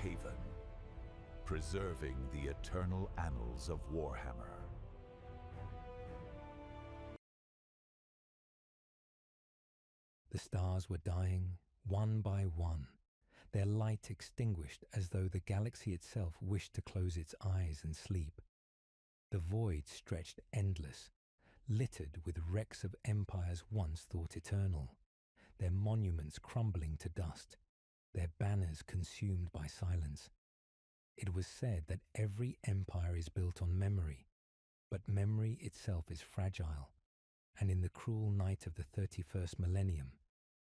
haven, preserving the eternal annals of Warhammer. The stars were dying, one by one, their light extinguished as though the galaxy itself wished to close its eyes and sleep. The void stretched endless, littered with wrecks of empires once thought eternal, their monuments crumbling to dust, their banners consumed by silence. It was said that every empire is built on memory, but memory itself is fragile, and in the cruel night of the 31st millennium,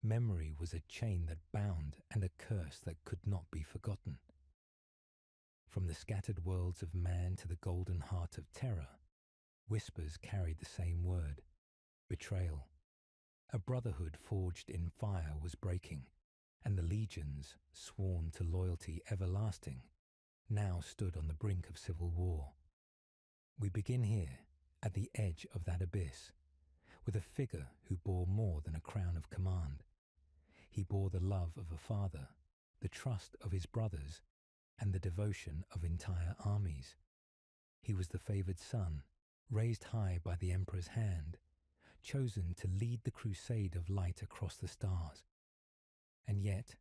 memory was a chain that bound and a curse that could not be forgotten. From the scattered worlds of man to the golden heart of terror, whispers carried the same word: betrayal. A brotherhood forged in fire was breaking, and the legions, sworn to loyalty everlasting, now stood on the brink of civil war. We begin here, at the edge of that abyss, with a figure who bore more than a crown of command. He bore the love of a father, the trust of his brothers, and the devotion of entire armies. He was the favored son, raised high by the emperor's hand, chosen to lead the crusade of light across the stars. And yet,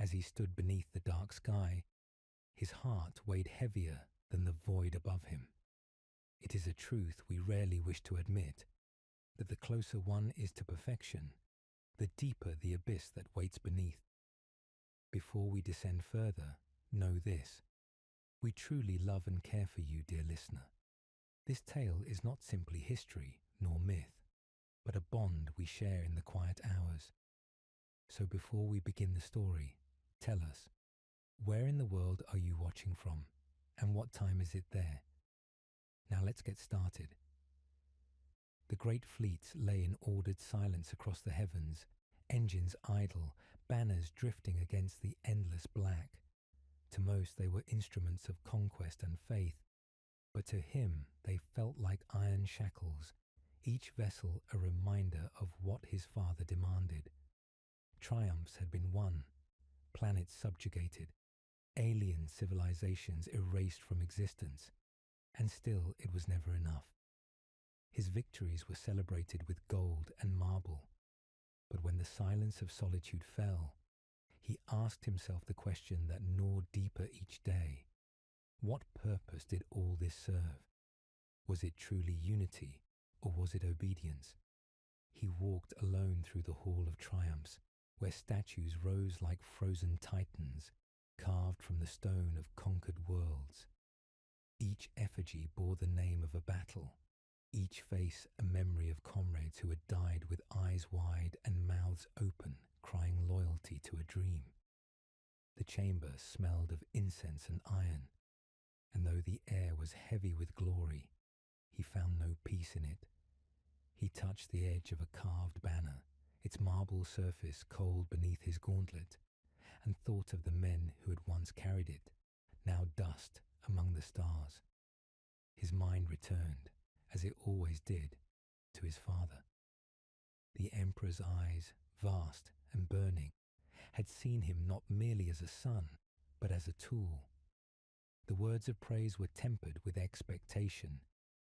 as he stood beneath the dark sky, his heart weighed heavier than the void above him. It is a truth we rarely wish to admit, that the closer one is to perfection, the deeper the abyss that waits beneath. Before we descend further, know this: we truly love and care for you, dear listener. This tale is not simply history nor myth, but a bond we share in the quiet hours. So before we begin the story, tell us, where in the world are you watching from, and what time is it there? Now let's get started. The great fleets lay in ordered silence across the heavens, engines idle, banners drifting against the endless black. To most they were instruments of conquest and faith, but to him they felt like iron shackles, each vessel a reminder of what his father demanded. Triumphs had been won, planets subjugated, alien civilizations erased from existence, and still it was never enough. His victories were celebrated with gold and marble, but when the silence of solitude fell, he asked himself the question that gnawed deeper each day: what purpose did all this serve? Was it truly unity, or was it obedience? He walked alone through the Hall of Triumphs, where statues rose like frozen titans, carved from the stone of conquered worlds. Each effigy bore the name of a battle, each face a memory of comrades who had died with eyes wide and mouths open, crying loyalty to a dream. The chamber smelled of incense and iron, and though the air was heavy with glory, he found no peace in it. He touched the edge of a carved banner, its marble surface cold beneath his gauntlet, and thought of the men who had once carried it, now dust among the stars. His mind returned, as it always did, to his father. The emperor's eyes, vast and burning, had seen him not merely as a son, but as a tool. The words of praise were tempered with expectation,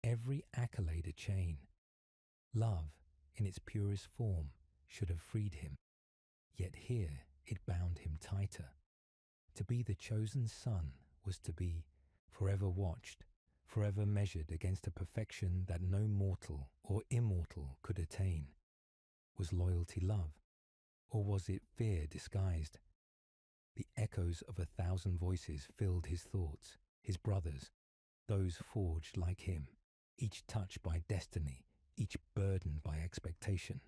every accolade a chain. Love, in its purest form, should have freed him, yet here it bound him tighter. To be the chosen son was to be forever watched, forever measured against a perfection that no mortal or immortal could attain. Was loyalty love, or was it fear disguised? The echoes of 1,000 voices filled his thoughts, his brothers, those forged like him, each touched by destiny, each burdened by expectation.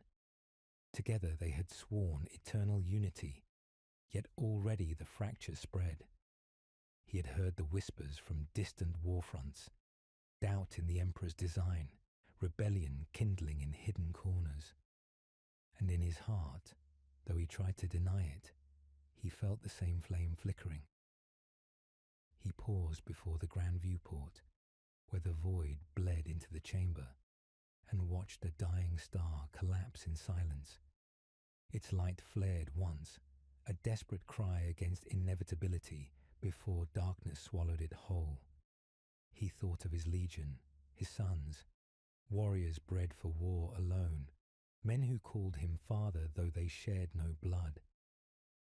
Together they had sworn eternal unity, yet already the fracture spread. He had heard the whispers from distant war fronts, doubt in the emperor's design, rebellion kindling in hidden corners. And in his heart, though he tried to deny it, he felt the same flame flickering. He paused before the grand viewport, where the void bled into the chamber, and watched a dying star collapse in silence. Its light flared once, a desperate cry against inevitability, before darkness swallowed it whole. He thought of his legion, his sons, warriors bred for war alone, men who called him father though they shared no blood.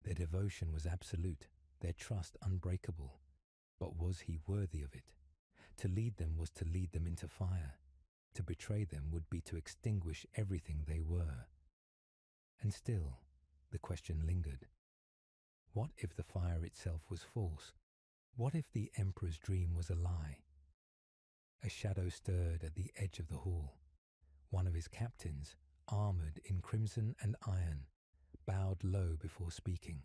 Their devotion was absolute, their trust unbreakable. But was he worthy of it? To lead them was to lead them into fire. To betray them would be to extinguish everything they were. And still, the question lingered. What if the fire itself was false? What if the Emperor's dream was a lie? A shadow stirred at the edge of the hall. One of his captains, armoured in crimson and iron, bowed low before speaking.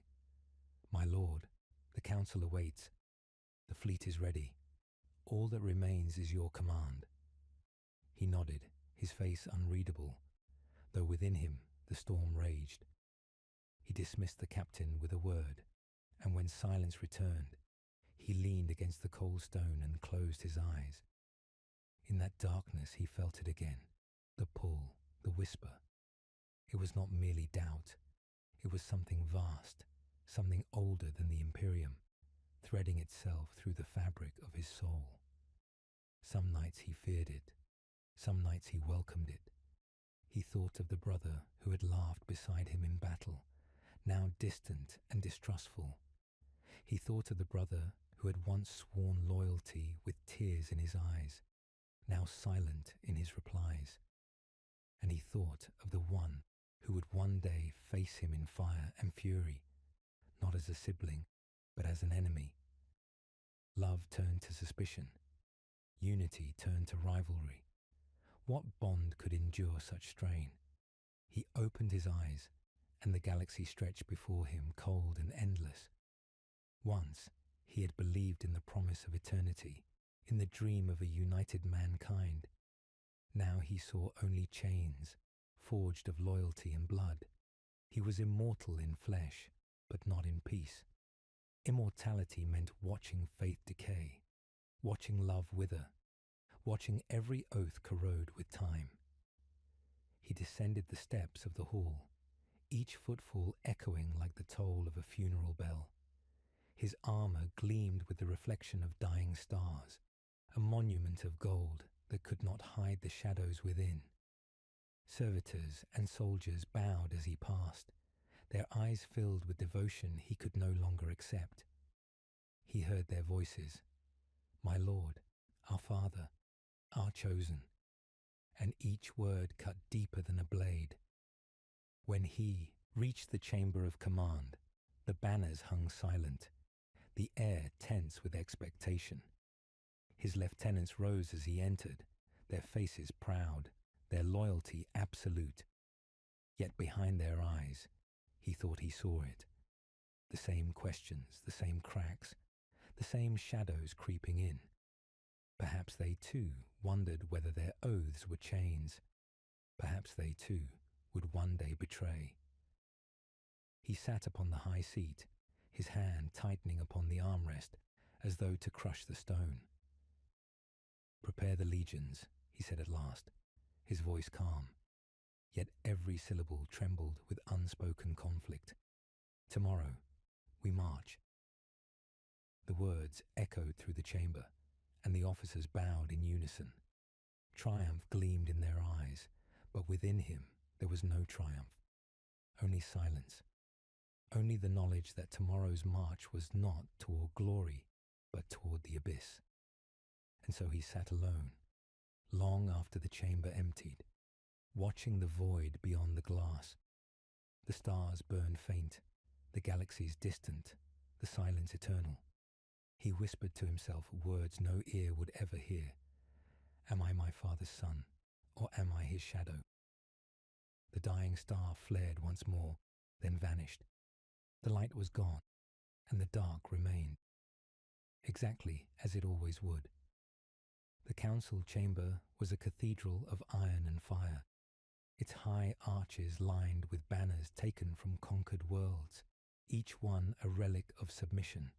"My lord, the council awaits. The fleet is ready. All that remains is your command." He nodded, his face unreadable, though within him the storm raged. He dismissed the captain with a word, and when silence returned, he leaned against the cold stone and closed his eyes. In that darkness he felt it again, the pull, the whisper. It was not merely doubt. It was something vast, something older than the Imperium, threading itself through the fabric of his soul. Some nights he feared it, some nights he welcomed it. He thought of the brother who had laughed beside him in battle, now distant and distrustful. He thought of the brother who had once sworn loyalty with tears in his eyes, now silent in his replies. And he thought of the one who would one day face him in fire and fury, not as a sibling, but as an enemy. Love turned to suspicion. Unity turned to rivalry. What bond could endure such strain? He opened his eyes, and the galaxy stretched before him, cold and endless. Once he had believed in the promise of eternity, in the dream of a united mankind. Now he saw only chains, forged of loyalty and blood. He was immortal in flesh, but not in peace. Immortality meant watching faith decay, watching love wither, watching every oath corrode with time. He descended the steps of the hall, each footfall echoing like the toll of a funeral bell. His armour gleamed with the reflection of dying stars, a monument of gold that could not hide the shadows within. Servitors and soldiers bowed as he passed, their eyes filled with devotion he could no longer accept. He heard their voices, "My lord, our father, our chosen," and each word cut deeper than a blade. When he reached the chamber of command, the banners hung silent, the air tense with expectation. His lieutenants rose as he entered, their faces proud, their loyalty absolute. Yet behind their eyes, he thought he saw it. The same questions, the same cracks, the same shadows creeping in. Perhaps they too wondered whether their oaths were chains. Perhaps they too would one day betray. He sat upon the high seat, his hand tightening upon the armrest as though to crush the stone. "Prepare the legions," he said at last, his voice calm, yet every syllable trembled with unspoken conflict. "Tomorrow, we march." The words echoed through the chamber, and the officers bowed in unison. Triumph gleamed in their eyes, but within him there was no triumph, only silence, only the knowledge that tomorrow's march was not toward glory, but toward the abyss. And so he sat alone, long after the chamber emptied, watching the void beyond the glass. The stars burned faint, the galaxies distant, the silence eternal. He whispered to himself words no ear would ever hear. "Am I my father's son, or am I his shadow?" The dying star flared once more, then vanished. The light was gone, and the dark remained, exactly as it always would. The council chamber was a cathedral of iron and fire, its high arches lined with banners taken from conquered worlds, each one a relic of submission.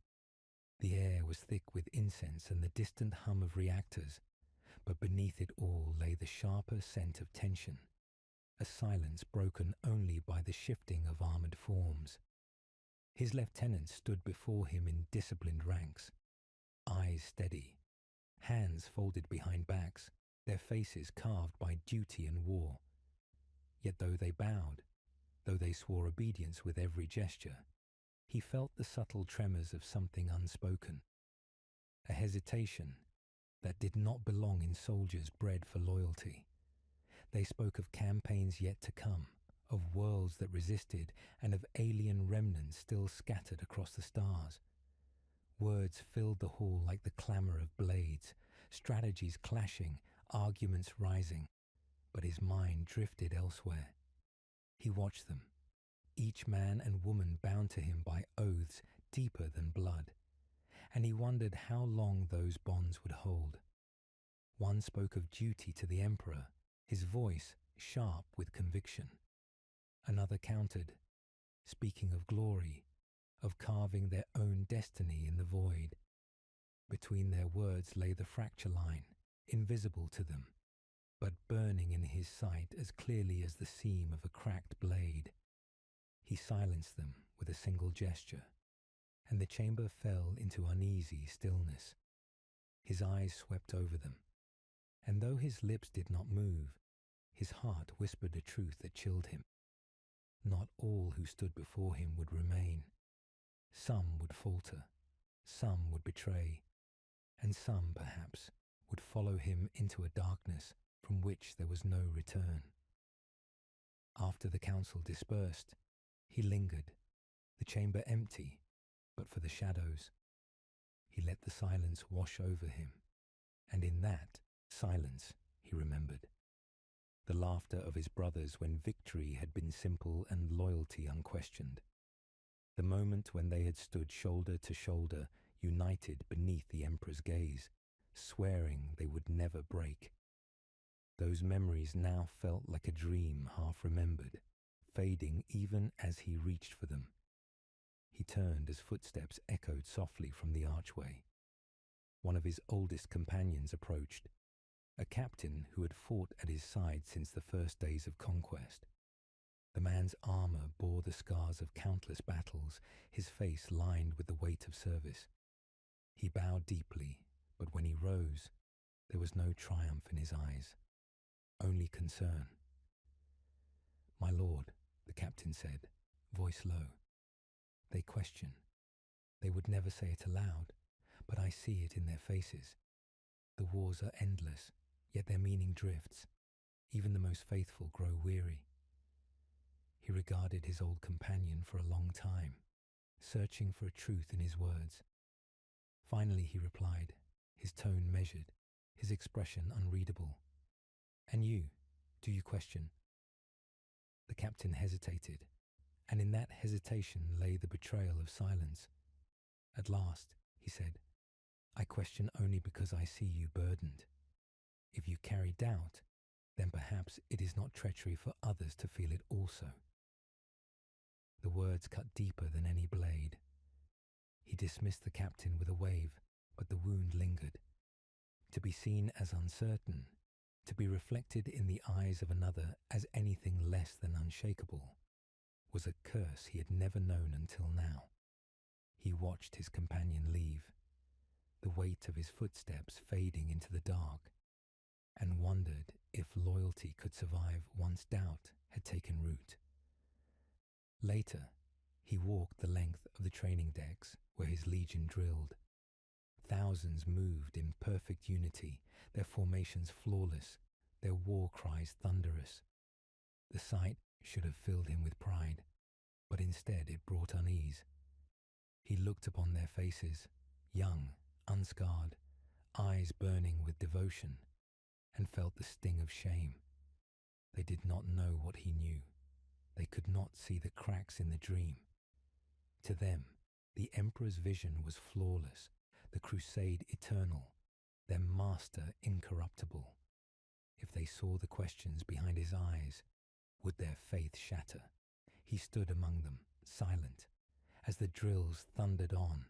The air was thick with incense and the distant hum of reactors, but beneath it all lay the sharper scent of tension, a silence broken only by the shifting of armoured forms. His lieutenants stood before him in disciplined ranks, eyes steady, hands folded behind backs, their faces carved by duty and war. Yet though they bowed, though they swore obedience with every gesture, he felt the subtle tremors of something unspoken, a hesitation that did not belong in soldiers bred for loyalty. They spoke of campaigns yet to come, of worlds that resisted, and of alien remnants still scattered across the stars. Words filled the hall like the clamour of blades, strategies clashing, arguments rising, but his mind drifted elsewhere. He watched them, each man and woman bound to him by oaths deeper than blood, and he wondered how long those bonds would hold. One spoke of duty to the emperor, his voice sharp with conviction. Another countered, speaking of glory, of carving their own destiny in the void. Between their words lay the fracture line, invisible to them, but burning in his sight as clearly as the seam of a cracked blade. He silenced them with a single gesture, and the chamber fell into uneasy stillness. His eyes swept over them, and though his lips did not move, his heart whispered a truth that chilled him. Not all who stood before him would remain. Some would falter, some would betray, and some, perhaps, would follow him into a darkness from which there was no return. After the council dispersed, he lingered, the chamber empty, but for the shadows. He let the silence wash over him, and in that silence he remembered the laughter of his brothers when victory had been simple and loyalty unquestioned. The moment when they had stood shoulder to shoulder, united beneath the emperor's gaze, swearing they would never break. Those memories now felt like a dream half remembered, fading even as he reached for them. He turned as footsteps echoed softly from the archway. One of his oldest companions approached, a captain who had fought at his side since the first days of conquest. The man's armour bore the scars of countless battles, his face lined with the weight of service. He bowed deeply, but when he rose, there was no triumph in his eyes, only concern. "My lord," the captain said, voice low. "They question. They would never say it aloud, but I see it in their faces. The wars are endless, yet their meaning drifts. Even the most faithful grow weary." He regarded his old companion for a long time, searching for a truth in his words. Finally he replied, his tone measured, his expression unreadable. "And you, do you question?" The captain hesitated, and in that hesitation lay the betrayal of silence. At last, he said, "I question only because I see you burdened. If you carry doubt, then perhaps it is not treachery for others to feel it also." The words cut deeper than any blade. He dismissed the captain with a wave, but the wound lingered. To be seen as uncertain, to be reflected in the eyes of another as anything less than unshakable, was a curse he had never known until now. He watched his companion leave, the weight of his footsteps fading into the dark, and wondered if loyalty could survive once doubt had taken root. Later, he walked the length of the training decks where his legion drilled. Thousands moved in perfect unity, their formations flawless, their war cries thunderous. The sight should have filled him with pride, but instead it brought unease. He looked upon their faces, young, unscarred, eyes burning with devotion, and felt the sting of shame. They did not know what he knew. They could not see the cracks in the dream. To them, the Emperor's vision was flawless, the crusade eternal, their master incorruptible. If they saw the questions behind his eyes, would their faith shatter? He stood among them, silent, as the drills thundered on,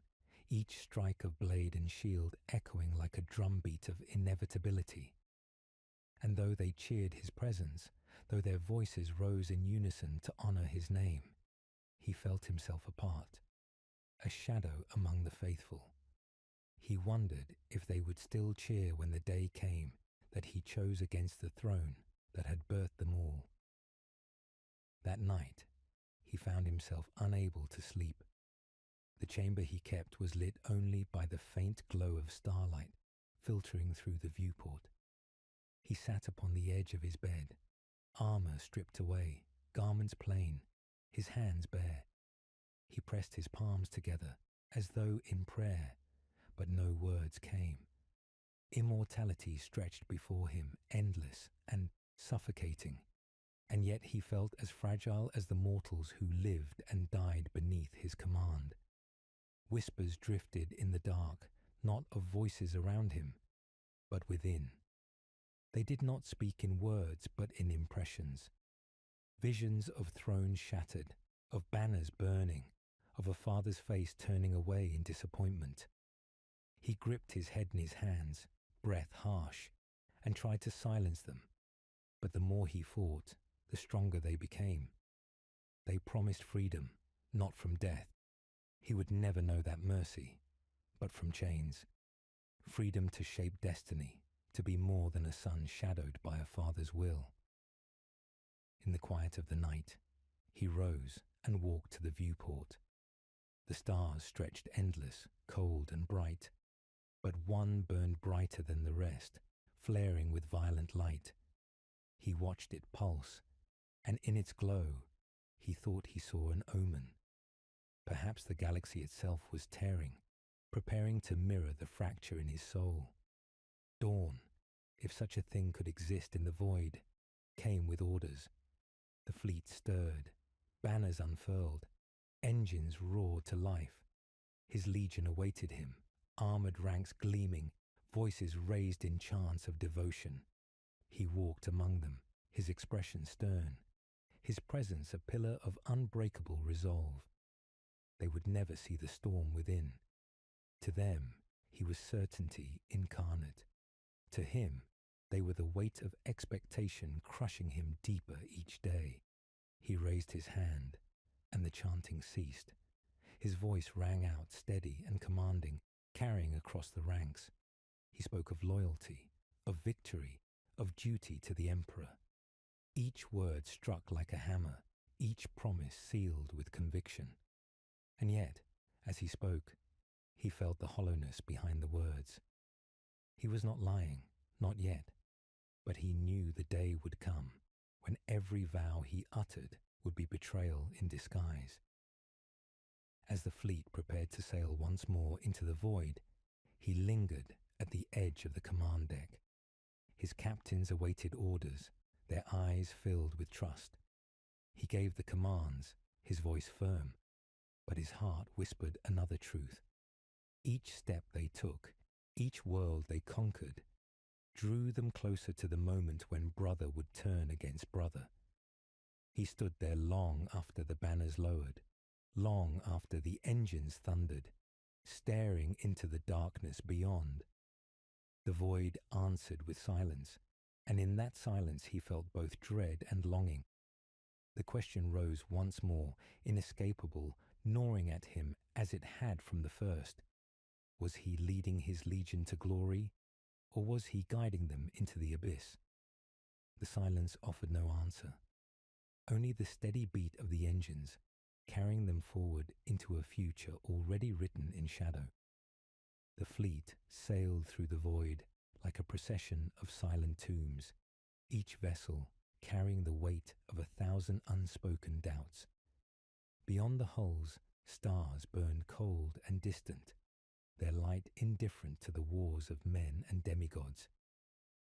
each strike of blade and shield echoing like a drumbeat of inevitability. And though they cheered his presence, though their voices rose in unison to honour his name, he felt himself apart, a shadow among the faithful. He wondered if they would still cheer when the day came that he chose against the throne that had birthed them all. That night, he found himself unable to sleep. The chamber he kept was lit only by the faint glow of starlight filtering through the viewport. He sat upon the edge of his bed, armor stripped away, garments plain, his hands bare. He pressed his palms together as though in prayer, but no words came. Immortality stretched before him, endless and suffocating, and yet he felt as fragile as the mortals who lived and died beneath his command. Whispers drifted in the dark, not of voices around him, but within. They did not speak in words, but in impressions. Visions of thrones shattered, of banners burning, of a father's face turning away in disappointment. He gripped his head in his hands, breath harsh, and tried to silence them. But the more he fought, the stronger they became. They promised freedom, not from death. He would never know that mercy, but from chains. Freedom to shape destiny, to be more than a son shadowed by a father's will. In the quiet of the night, he rose and walked to the viewport. The stars stretched endless, cold and bright, but one burned brighter than the rest, flaring with violent light. He watched it pulse, and in its glow, he thought he saw an omen. Perhaps the galaxy itself was tearing, preparing to mirror the fracture in his soul. Dawn, if such a thing could exist in the void, came with orders. The fleet stirred, banners unfurled, engines roared to life. His legion awaited him, armoured ranks gleaming, voices raised in chants of devotion. He walked among them, his expression stern, his presence a pillar of unbreakable resolve. They would never see the storm within. To them, he was certainty incarnate. To him, they were the weight of expectation crushing him deeper each day. He raised his hand, and the chanting ceased. His voice rang out steady and commanding, carrying across the ranks. He spoke of loyalty, of victory, of duty to the emperor. Each word struck like a hammer, each promise sealed with conviction. And yet, as he spoke, he felt the hollowness behind the words. He was not lying, not yet, but he knew the day would come when every vow he uttered would be betrayal in disguise. As the fleet prepared to sail once more into the void, he lingered at the edge of the command deck. His captains awaited orders, their eyes filled with trust. He gave the commands, his voice firm, but his heart whispered another truth. Each step they took, each world they conquered, drew them closer to the moment when brother would turn against brother. He stood there long after the banners lowered, long after the engines thundered, staring into the darkness beyond. The void answered with silence, and in that silence he felt both dread and longing. The question rose once more, inescapable, gnawing at him as it had from the first. Was he leading his legion to glory, or was he guiding them into the abyss? The silence offered no answer, only the steady beat of the engines, carrying them forward into a future already written in shadow. The fleet sailed through the void like a procession of silent tombs, each vessel carrying the weight of 1,000 unspoken doubts. Beyond the hulls, stars burned cold and distant, their light indifferent to the wars of men and demigods.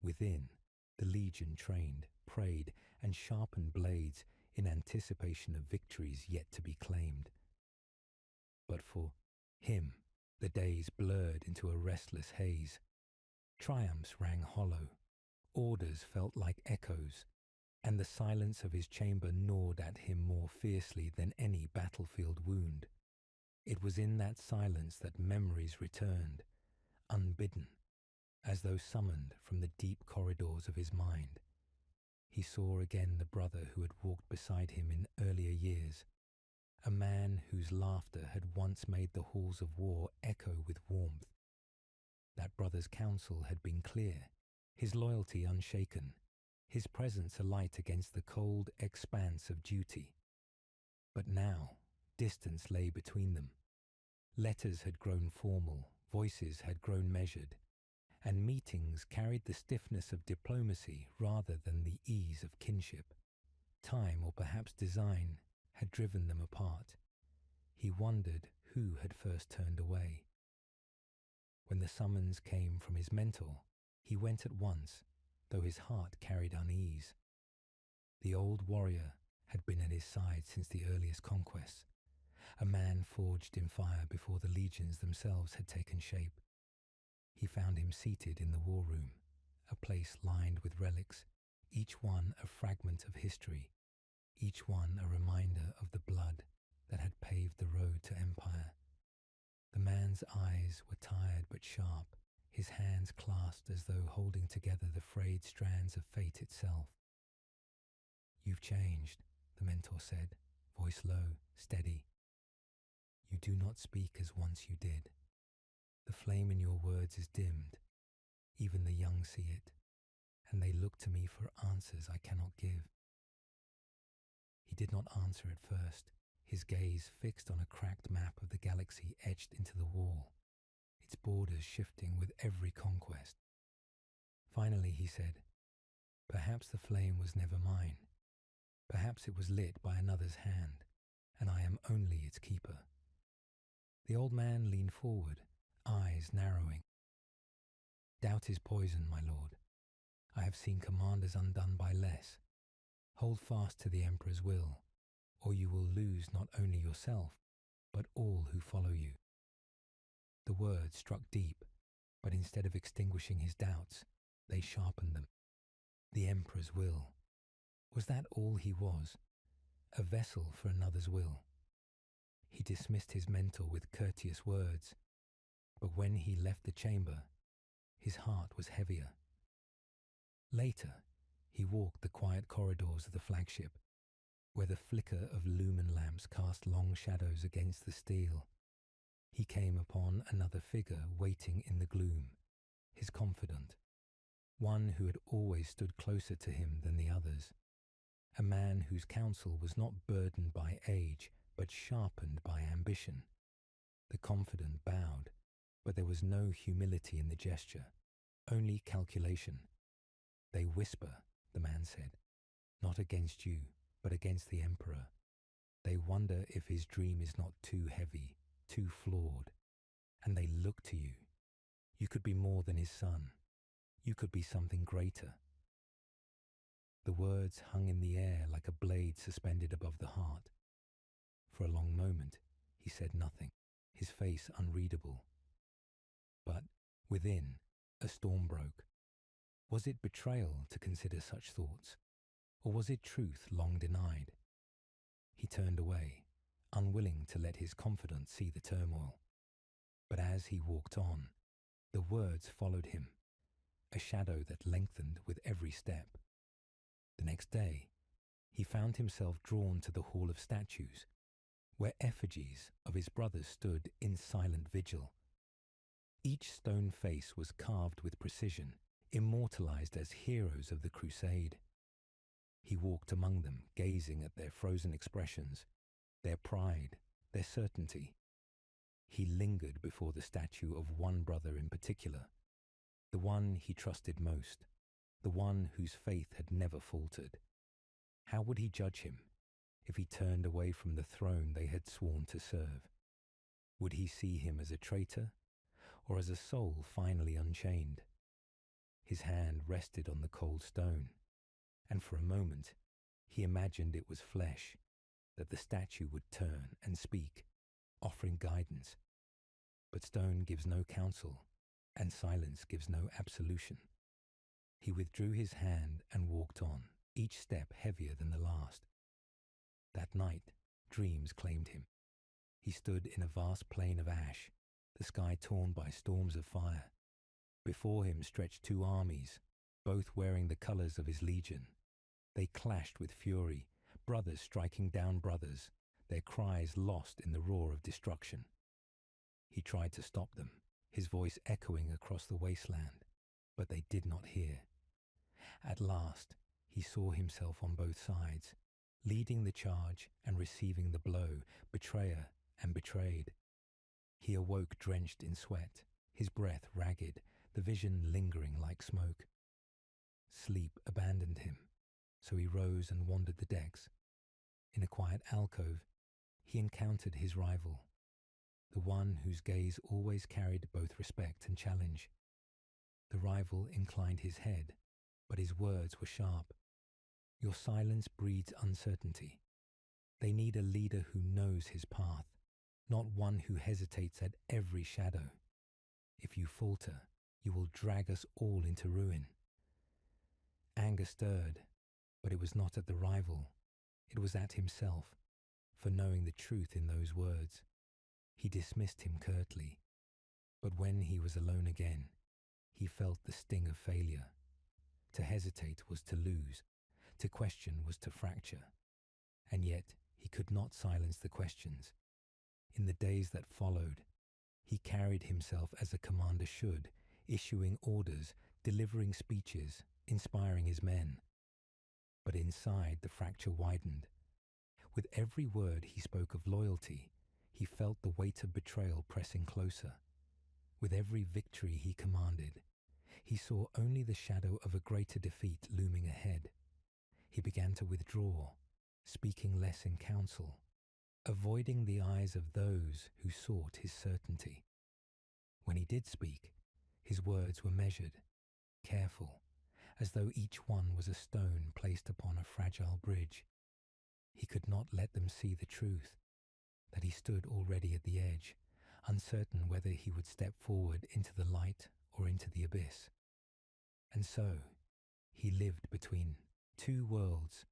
Within, the legion trained, prayed, and sharpened blades in anticipation of victories yet to be claimed. But for him, the days blurred into a restless haze. Triumphs rang hollow, orders felt like echoes, and the silence of his chamber gnawed at him more fiercely than any battlefield wound. It was in that silence that memories returned, unbidden, as though summoned from the deep corridors of his mind. He saw again the brother who had walked beside him in earlier years, a man whose laughter had once made the halls of war echo with warmth. That brother's counsel had been clear, his loyalty unshaken, his presence alight against the cold expanse of duty. But now, distance lay between them. Letters had grown formal, voices had grown measured, and meetings carried the stiffness of diplomacy rather than the ease of kinship. Time, or perhaps design, had driven them apart. He wondered who had first turned away. When the summons came from his mentor, he went at once, though his heart carried unease. The old warrior had been at his side since the earliest conquests, a man forged in fire before the legions themselves had taken shape. He found him seated in the war room, a place lined with relics, each one a fragment of history, each one a reminder of the blood that had paved the road to empire. The man's eyes were tired but sharp, his hands clasped as though holding together the frayed strands of fate itself. "You've changed," the mentor said, voice low, steady. "You do not speak as once you did. The flame in your words is dimmed. Even the young see it, and they look to me for answers I cannot give." He did not answer at first, his gaze fixed on a cracked map of the galaxy etched into the wall, its borders shifting with every conquest. Finally he said, "Perhaps the flame was never mine. Perhaps it was lit by another's hand, and I am only its keeper." The old man leaned forward, eyes narrowing. "Doubt is poison, my lord. I have seen commanders undone by less. Hold fast to the Emperor's will, or you will lose not only yourself, but all who follow you." The words struck deep, but instead of extinguishing his doubts, they sharpened them. The Emperor's will. Was that all he was? A vessel for another's will? He dismissed his mentor with courteous words, but when he left the chamber, his heart was heavier. Later, he walked the quiet corridors of the flagship, where the flicker of lumen lamps cast long shadows against the steel. He came upon another figure waiting in the gloom, his confidant, one who had always stood closer to him than the others, a man whose counsel was not burdened by age, but sharpened by ambition. The confidant bowed, but there was no humility in the gesture, only calculation. "They whisper," the man said, "not against you, but against the Emperor. They wonder if his dream is not too heavy, too flawed, and they look to you. You could be more than his son. You could be something greater." The words hung in the air like a blade suspended above the heart. For a long moment, he said nothing, his face unreadable. But within, a storm broke. Was it betrayal to consider such thoughts, or was it truth long denied? He turned away, unwilling to let his confidant see the turmoil. But as he walked on, the words followed him, a shadow that lengthened with every step. The next day, he found himself drawn to the Hall of Statues, where effigies of his brothers stood in silent vigil. Each stone face was carved with precision, immortalized as heroes of the crusade. He walked among them, gazing at their frozen expressions, their pride, their certainty. He lingered before the statue of one brother in particular, the one he trusted most, the one whose faith had never faltered. How would he judge him if he turned away from the throne they had sworn to serve? Would he see him as a traitor, or as a soul finally unchained? His hand rested on the cold stone, and for a moment he imagined it was flesh, that the statue would turn and speak, offering guidance. But stone gives no counsel, and silence gives no absolution. He withdrew his hand and walked on, each step heavier than the last. That night, dreams claimed him. He stood in a vast plain of ash, the sky torn by storms of fire. Before him stretched two armies, both wearing the colors of his legion. They clashed with fury, brothers striking down brothers, their cries lost in the roar of destruction. He tried to stop them, his voice echoing across the wasteland, but they did not hear. At last, he saw himself on both sides, leading the charge and receiving the blow, betrayer and betrayed. He awoke drenched in sweat, his breath ragged, the vision lingering like smoke. Sleep abandoned him, so he rose and wandered the decks. In a quiet alcove, he encountered his rival, the one whose gaze always carried both respect and challenge. The rival inclined his head, but his words were sharp. Your silence breeds uncertainty. They need a leader who knows his path, not one who hesitates at every shadow. If you falter, you will drag us all into ruin. Anger stirred, but it was not at the rival. It was at himself, for knowing the truth in those words. He dismissed him curtly, but when he was alone again, he felt the sting of failure. To hesitate was to lose, to question was to fracture, and yet he could not silence the questions. In the days that followed, he carried himself as a commander should, issuing orders, delivering speeches, inspiring his men. But inside the fracture widened. With every word he spoke of loyalty, he felt the weight of betrayal pressing closer. With every victory he commanded, he saw only the shadow of a greater defeat looming ahead. He began to withdraw, speaking less in council, avoiding the eyes of those who sought his certainty. When he did speak, his words were measured, careful, as though each one was a stone placed upon a fragile bridge. He could not let them see the truth, that he stood already at the edge, uncertain whether he would step forward into the light or into the abyss. And so, he lived between two worlds,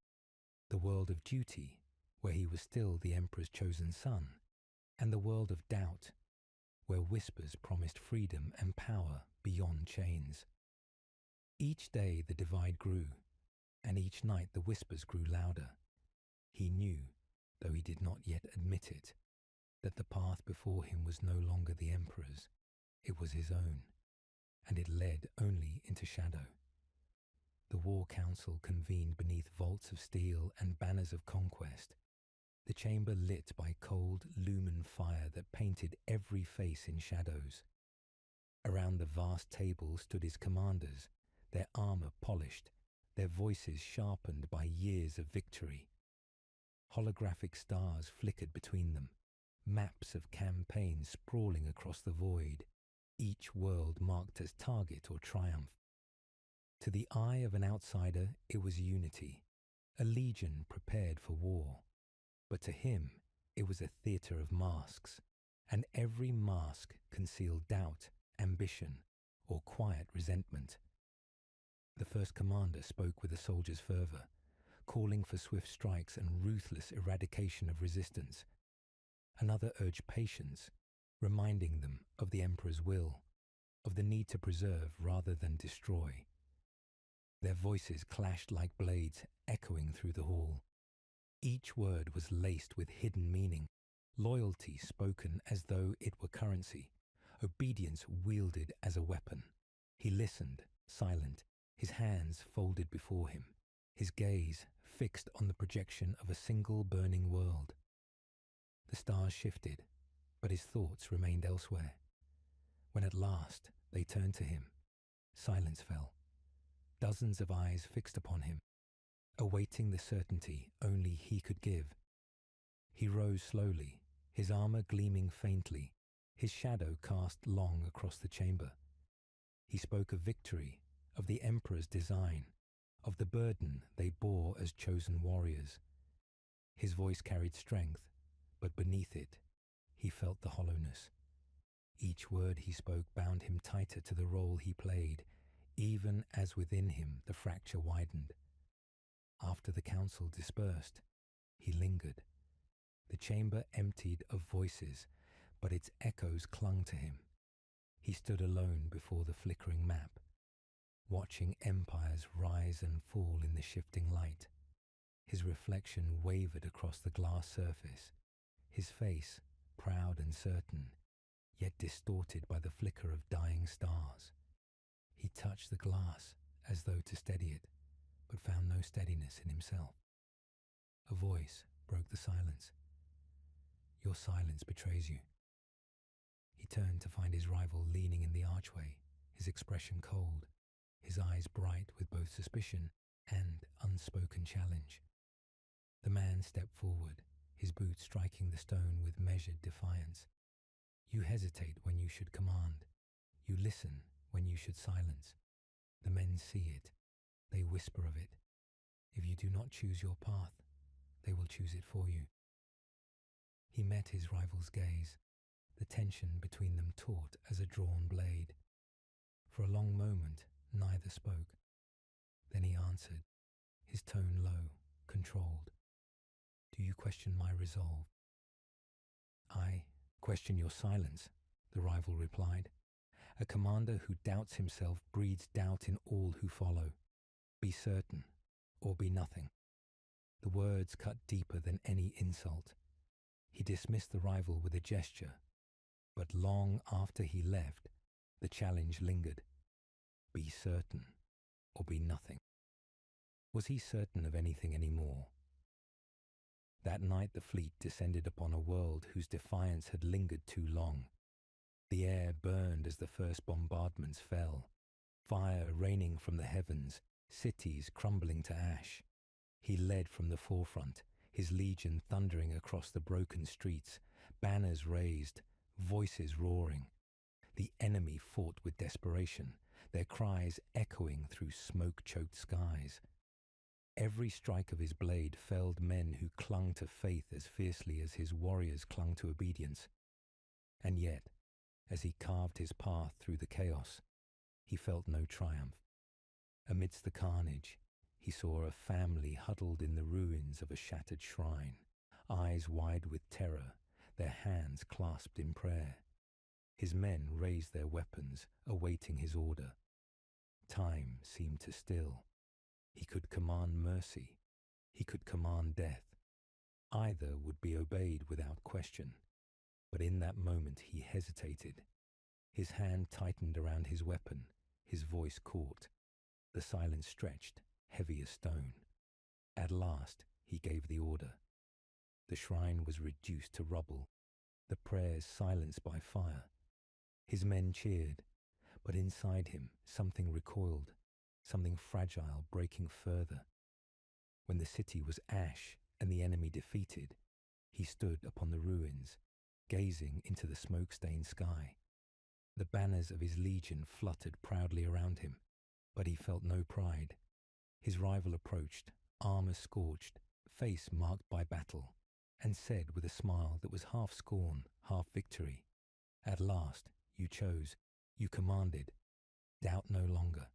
the world of duty, where he was still the Emperor's chosen son, and the world of doubt, where whispers promised freedom and power beyond chains. Each day the divide grew, and each night the whispers grew louder. He knew, though he did not yet admit it, that the path before him was no longer the Emperor's, it was his own, and it led only into shadow. The war council convened beneath vaults of steel and banners of conquest, the chamber lit by cold, lumen fire that painted every face in shadows. Around the vast table stood his commanders, their armor polished, their voices sharpened by years of victory. Holographic stars flickered between them, maps of campaigns sprawling across the void, each world marked as target or triumph. To the eye of an outsider, it was unity, a legion prepared for war. But to him, it was a theatre of masks, and every mask concealed doubt, ambition, or quiet resentment. The first commander spoke with a soldier's fervour, calling for swift strikes and ruthless eradication of resistance. Another urged patience, reminding them of the Emperor's will, of the need to preserve rather than destroy. Their voices clashed like blades, echoing through the hall. Each word was laced with hidden meaning, loyalty spoken as though it were currency, obedience wielded as a weapon. He listened, silent, his hands folded before him, his gaze fixed on the projection of a single burning world. The stars shifted, but his thoughts remained elsewhere. When at last they turned to him, silence fell. Dozens of eyes fixed upon him, awaiting the certainty only he could give. He rose slowly, his armor gleaming faintly, his shadow cast long across the chamber. He spoke of victory, of the Emperor's design, of the burden they bore as chosen warriors. His voice carried strength, but beneath it, he felt the hollowness. Each word he spoke bound him tighter to the role he played, even as within him the fracture widened. After the council dispersed, he lingered. The chamber emptied of voices, but its echoes clung to him. He stood alone before the flickering map, watching empires rise and fall in the shifting light. His reflection wavered across the glass surface, his face proud and certain, yet distorted by the flicker of dying stars. He touched the glass as though to steady it, but found no steadiness in himself. A voice broke the silence. "Your silence betrays you." He turned to find his rival leaning in the archway, his expression cold, his eyes bright with both suspicion and unspoken challenge. The man stepped forward, his boots striking the stone with measured defiance. "You hesitate when you should command. You listen when you should silence. The men see it. They whisper of it. If you do not choose your path, they will choose it for you." He met his rival's gaze, the tension between them taut as a drawn blade. For a long moment, neither spoke. Then he answered, his tone low, controlled. "Do you question my resolve?" "I question your silence," the rival replied. "A commander who doubts himself breeds doubt in all who follow. Be certain, or be nothing." The words cut deeper than any insult. He dismissed the rival with a gesture, but long after he left, the challenge lingered. Be certain, or be nothing. Was he certain of anything anymore? That night the fleet descended upon a world whose defiance had lingered too long. The air burned as the first bombardments fell, fire raining from the heavens, cities crumbling to ash. He led from the forefront, his legion thundering across the broken streets, banners raised, voices roaring. The enemy fought with desperation, their cries echoing through smoke-choked skies. Every strike of his blade felled men who clung to faith as fiercely as his warriors clung to obedience. And yet, as he carved his path through the chaos, he felt no triumph. Amidst the carnage, he saw a family huddled in the ruins of a shattered shrine, eyes wide with terror, their hands clasped in prayer. His men raised their weapons, awaiting his order. Time seemed to still. He could command mercy. He could command death. Either would be obeyed without question. But in that moment he hesitated. His hand tightened around his weapon, his voice caught. The silence stretched, heavy as stone. At last he gave the order. The shrine was reduced to rubble, the prayers silenced by fire. His men cheered, but inside him something recoiled, something fragile breaking further. When the city was ash and the enemy defeated, he stood upon the ruins, gazing into the smoke-stained sky. The banners of his legion fluttered proudly around him, but he felt no pride. His rival approached, armor scorched, face marked by battle, and said with a smile that was half scorn, half victory, "At last, you chose, you commanded, doubt no longer."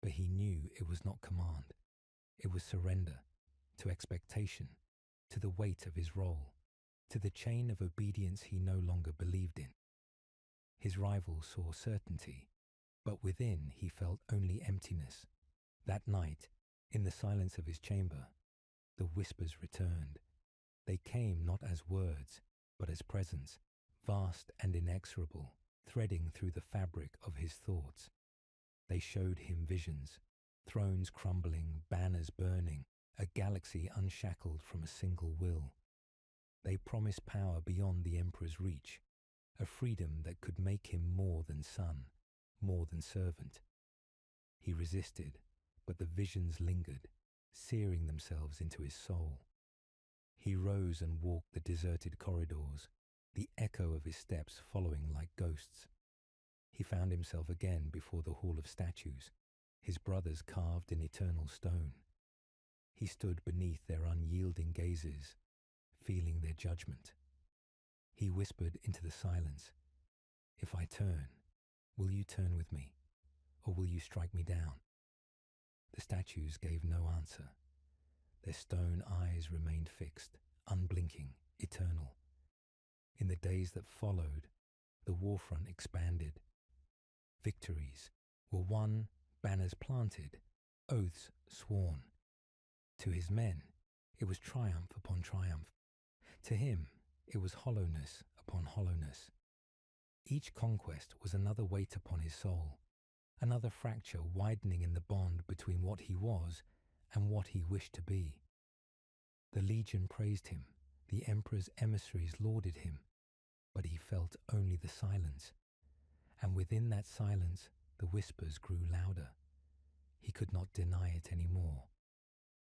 But he knew it was not command. It was surrender, to expectation, to the weight of his role, to the chain of obedience he no longer believed in. His rival saw certainty, but within he felt only emptiness. That night, in the silence of his chamber, the whispers returned. They came not as words, but as presence, vast and inexorable, threading through the fabric of his thoughts. They showed him visions, thrones crumbling, banners burning, a galaxy unshackled from a single will. They promised power beyond the emperor's reach, a freedom that could make him more than son, more than servant. He resisted, but the visions lingered, searing themselves into his soul. He rose and walked the deserted corridors, the echo of his steps following like ghosts. He found himself again before the hall of statues, his brothers carved in eternal stone. He stood beneath their unyielding gazes, feeling their judgment. He whispered into the silence, "If I turn, will you turn with me, or will you strike me down?" The statues gave no answer. Their stone eyes remained fixed, unblinking, eternal. In the days that followed, the warfront expanded. Victories were won, banners planted, oaths sworn. To his men, it was triumph upon triumph. To him, it was hollowness upon hollowness. Each conquest was another weight upon his soul, another fracture widening in the bond between what he was and what he wished to be. The legion praised him, the emperor's emissaries lauded him, but he felt only the silence, and within that silence the whispers grew louder. He could not deny it any more.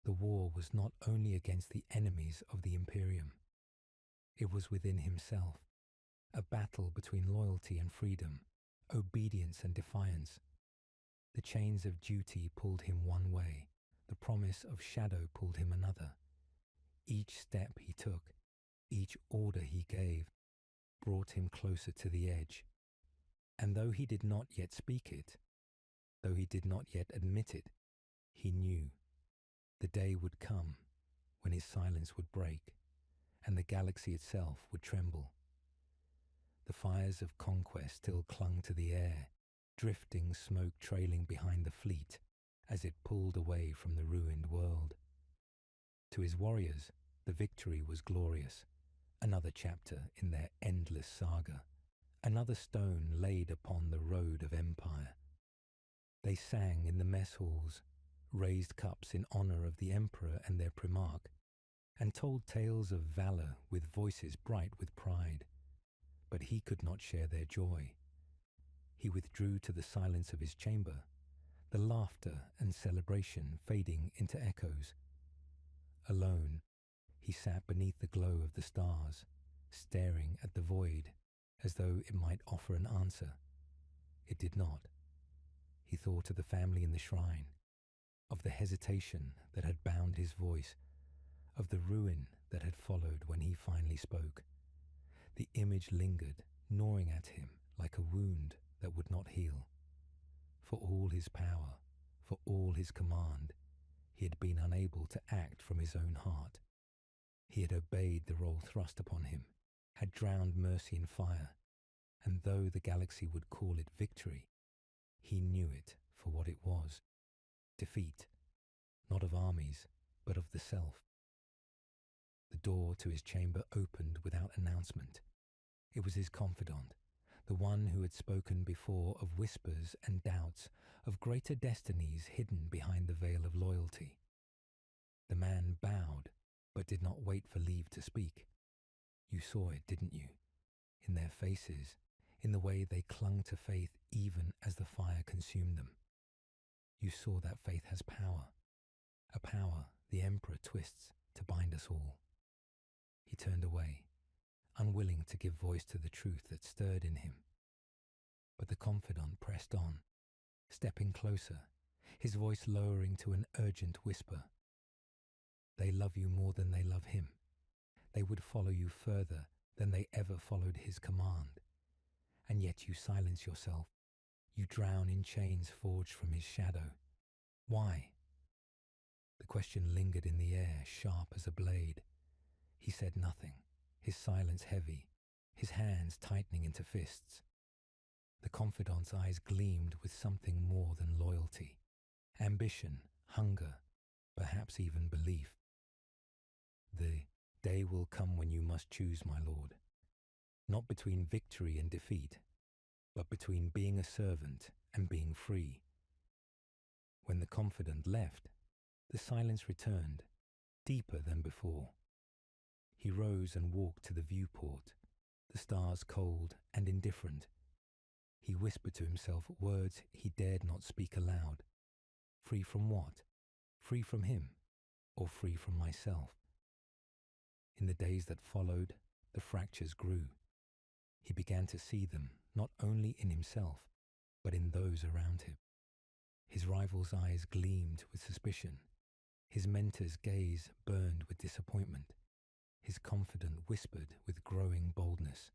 The war was not only against the enemies of the Imperium. It was within himself, a battle between loyalty and freedom, obedience and defiance. The chains of duty pulled him one way, the promise of shadow pulled him another. Each step he took, each order he gave, brought him closer to the edge. And though he did not yet speak it, though he did not yet admit it, he knew the day would come when his silence would break and the galaxy itself would tremble. The fires of conquest still clung to the air, drifting smoke trailing behind the fleet as it pulled away from the ruined world. To his warriors, the victory was glorious, another chapter in their endless saga, another stone laid upon the road of empire. They sang in the mess halls, raised cups in honor of the emperor and their primarch, and told tales of valor with voices bright with pride. But he could not share their joy. He withdrew to the silence of his chamber, the laughter and celebration fading into echoes. Alone, he sat beneath the glow of the stars, staring at the void as though it might offer an answer. It did not. He thought of the family in the shrine, of the hesitation that had bound his voice, of the ruin that had followed when he finally spoke. The image lingered, gnawing at him like a wound that would not heal. For all his power, for all his command, he had been unable to act from his own heart. He had obeyed the role thrust upon him, had drowned mercy in fire, and though the galaxy would call it victory, he knew it for what it was. Defeat, not of armies, but of the self. The door to his chamber opened without announcement. It was his confidant, the one who had spoken before of whispers and doubts, of greater destinies hidden behind the veil of loyalty. The man bowed, but did not wait for leave to speak. You saw it, didn't you? In their faces, in the way they clung to faith even as the fire consumed them. You saw that faith has power, a power the Emperor twists to bind us all. He turned away, unwilling to give voice to the truth that stirred in him. But the confidant pressed on, stepping closer, his voice lowering to an urgent whisper. They love you more than they love him. They would follow you further than they ever followed his command. And yet you silence yourself. You drown in chains forged from his shadow. Why? The question lingered in the air, sharp as a blade. He said nothing, his silence heavy, his hands tightening into fists. The confidant's eyes gleamed with something more than loyalty, ambition, hunger, perhaps even belief. The day will come when you must choose, my lord, not between victory and defeat, but between being a servant and being free. When the confidant left, the silence returned, deeper than before. He rose and walked to the viewport, the stars cold and indifferent. He whispered to himself words he dared not speak aloud. Free from what? Free from him, or free from myself? In the days that followed, the fractures grew. He began to see them not only in himself, but in those around him. His rival's eyes gleamed with suspicion. His mentor's gaze burned with disappointment. His confidant whispered with growing boldness.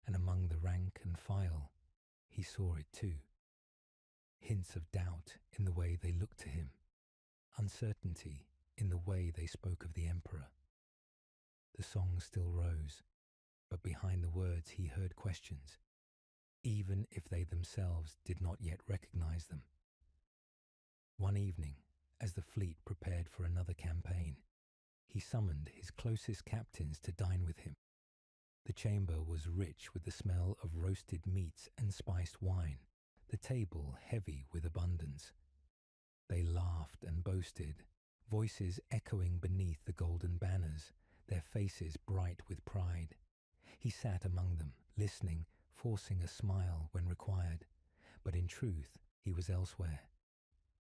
And among the rank and file, he saw it too. Hints of doubt in the way they looked to him, uncertainty in the way they spoke of the Emperor. The song still rose, but behind the words he heard questions, even if they themselves did not yet recognize them. One evening, as the fleet prepared for another campaign, He summoned his closest captains to dine with him. The chamber was rich with the smell of roasted meats and spiced wine, the table heavy with abundance. They laughed and boasted, voices echoing beneath the golden banners, their faces bright with pride. He sat among them, listening, forcing a smile when required, but in truth he was elsewhere.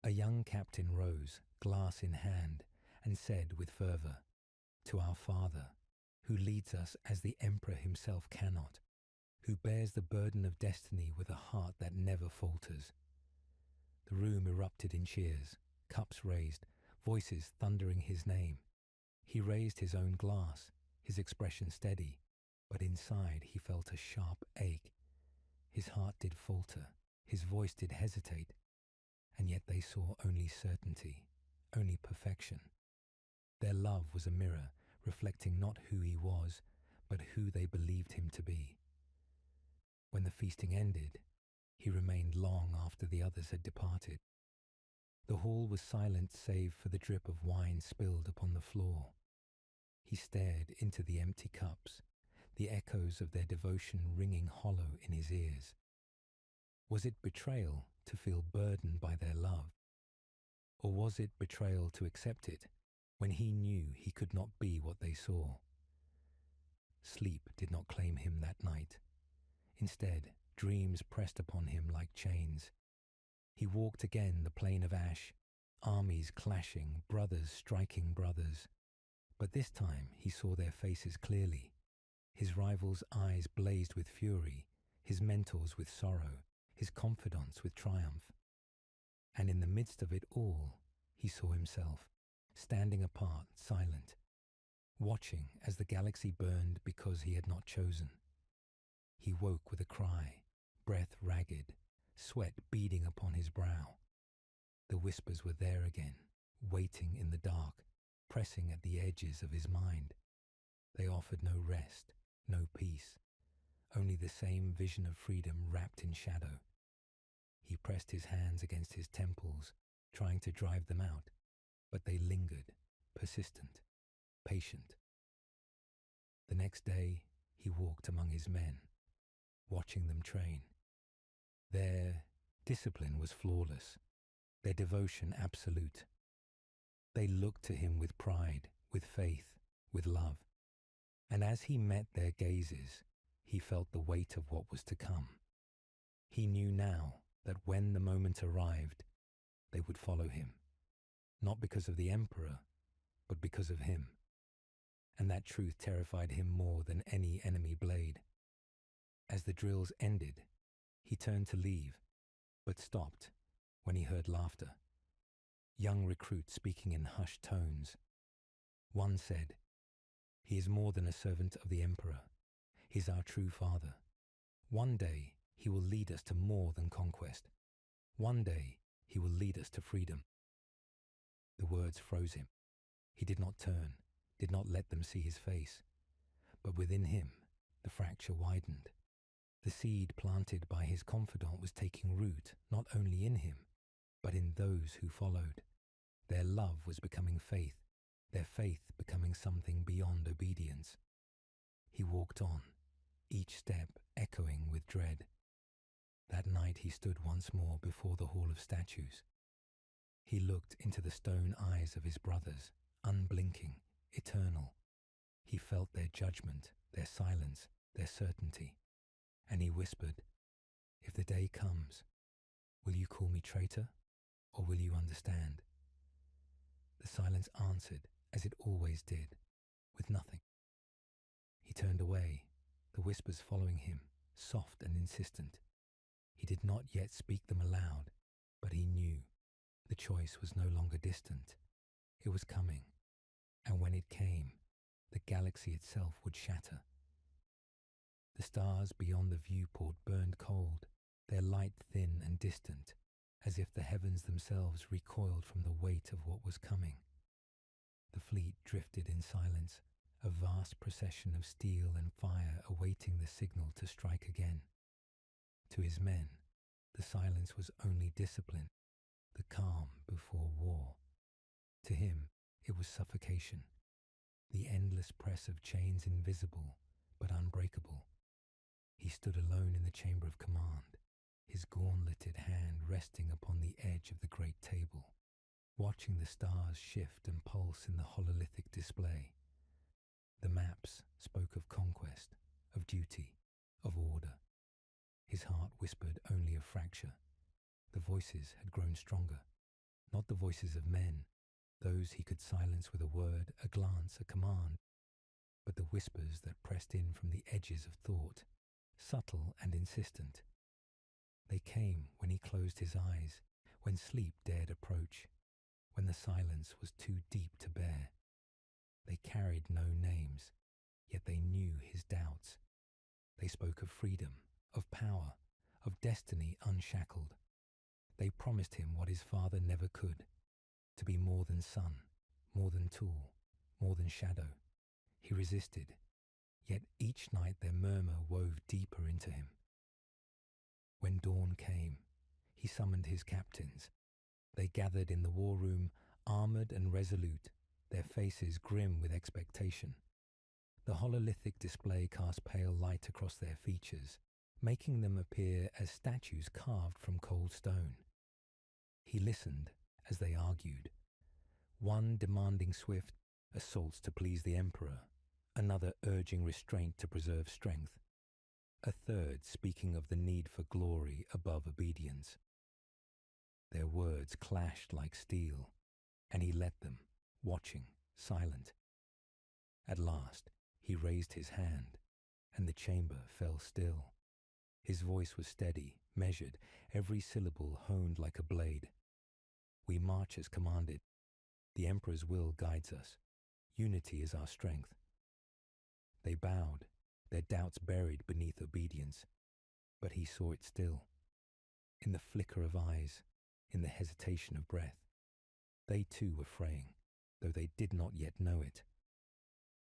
A young captain rose, glass in hand, and said with fervour, "To our Father, who leads us as the Emperor himself cannot, who bears the burden of destiny with a heart that never falters." The room erupted in cheers, cups raised, voices thundering his name. He raised his own glass, his expression steady, but inside he felt a sharp ache. His heart did falter, his voice did hesitate, and yet they saw only certainty, only perfection. Their love was a mirror, reflecting not who he was, but who they believed him to be. When the feasting ended, he remained long after the others had departed. The hall was silent save for the drip of wine spilled upon the floor. He stared into the empty cups, the echoes of their devotion ringing hollow in his ears. Was it betrayal to feel burdened by their love? Or was it betrayal to accept it when he knew he could not be what they saw? Sleep did not claim him that night. Instead, dreams pressed upon him like chains. He walked again the plain of ash, armies clashing, brothers striking brothers. But this time he saw their faces clearly. His rivals' eyes blazed with fury, his mentors with sorrow, his confidants with triumph. And in the midst of it all, he saw himself, standing apart, silent, watching as the galaxy burned because he had not chosen. He woke with a cry, breath ragged, sweat beading upon his brow. The whispers were there again, waiting in the dark, pressing at the edges of his mind. They offered no rest, no peace, only the same vision of freedom wrapped in shadow. He pressed his hands against his temples, trying to drive them out, but they lingered, persistent, patient. The next day, he walked among his men, watching them train. Their discipline was flawless, their devotion absolute. They looked to him with pride, with faith, with love. And as he met their gazes, he felt the weight of what was to come. He knew now that when the moment arrived, they would follow him, not because of the Emperor, but because of him. And that truth terrified him more than any enemy blade. As the drills ended, he turned to leave, but stopped when he heard laughter. Young recruits speaking in hushed tones. One said, "He is more than a servant of the Emperor. He is our true father. One day he will lead us to more than conquest. One day he will lead us to freedom." The words froze him. He did not turn, did not let them see his face. But within him, the fracture widened. The seed planted by his confidant was taking root not only in him, but in those who followed. Their love was becoming faith, their faith becoming something beyond obedience. He walked on, each step echoing with dread. That night he stood once more before the Hall of Statues. He looked into the stone eyes of his brothers, unblinking, eternal. He felt their judgment, their silence, their certainty. And he whispered, "If the day comes, will you call me traitor, or will you understand?" The silence answered, as it always did, with nothing. He turned away, the whispers following him, soft and insistent. He did not yet speak them aloud, but he knew the choice was no longer distant. It was coming, and when it came, the galaxy itself would shatter. The stars beyond the viewport burned cold, their light thin and distant, as if the heavens themselves recoiled from the weight of what was coming. The fleet drifted in silence, a vast procession of steel and fire awaiting the signal to strike again. To his men, the silence was only discipline, the calm before war. To him, it was suffocation, the endless press of chains invisible but unbreakable. He stood alone in the chamber of command, his gauntleted hand resting upon the edge of the great table, watching the stars shift and pulse in the hololithic display. The maps spoke of conquest, of duty, of order. His heart whispered only of fracture. The voices had grown stronger, not the voices of men, those he could silence with a word, a glance, a command, but the whispers that pressed in from the edges of thought, subtle and insistent. They came when he closed his eyes, when sleep dared approach, when the silence was too deep to bear. They carried no names, yet they knew his doubts. They spoke of freedom, of power, of destiny unshackled. They promised him what his father never could, to be more than sun, more than tool, more than shadow. He resisted, yet each night their murmur wove deeper into him. When dawn came, he summoned his captains. They gathered in the war room, armoured and resolute, their faces grim with expectation. The hololithic display cast pale light across their features, making them appear as statues carved from cold stone. He listened as they argued, one demanding swift assaults to please the emperor, another urging restraint to preserve strength, a third speaking of the need for glory above obedience. Their words clashed like steel, and he let them, watching, silent. At last, he raised his hand, and the chamber fell still. His voice was steady, measured, every syllable honed like a blade. We march as commanded. The Emperor's will guides us. Unity is our strength. They bowed, their doubts buried beneath obedience, but he saw it still. In the flicker of eyes, in the hesitation of breath, they too were fraying, though they did not yet know it.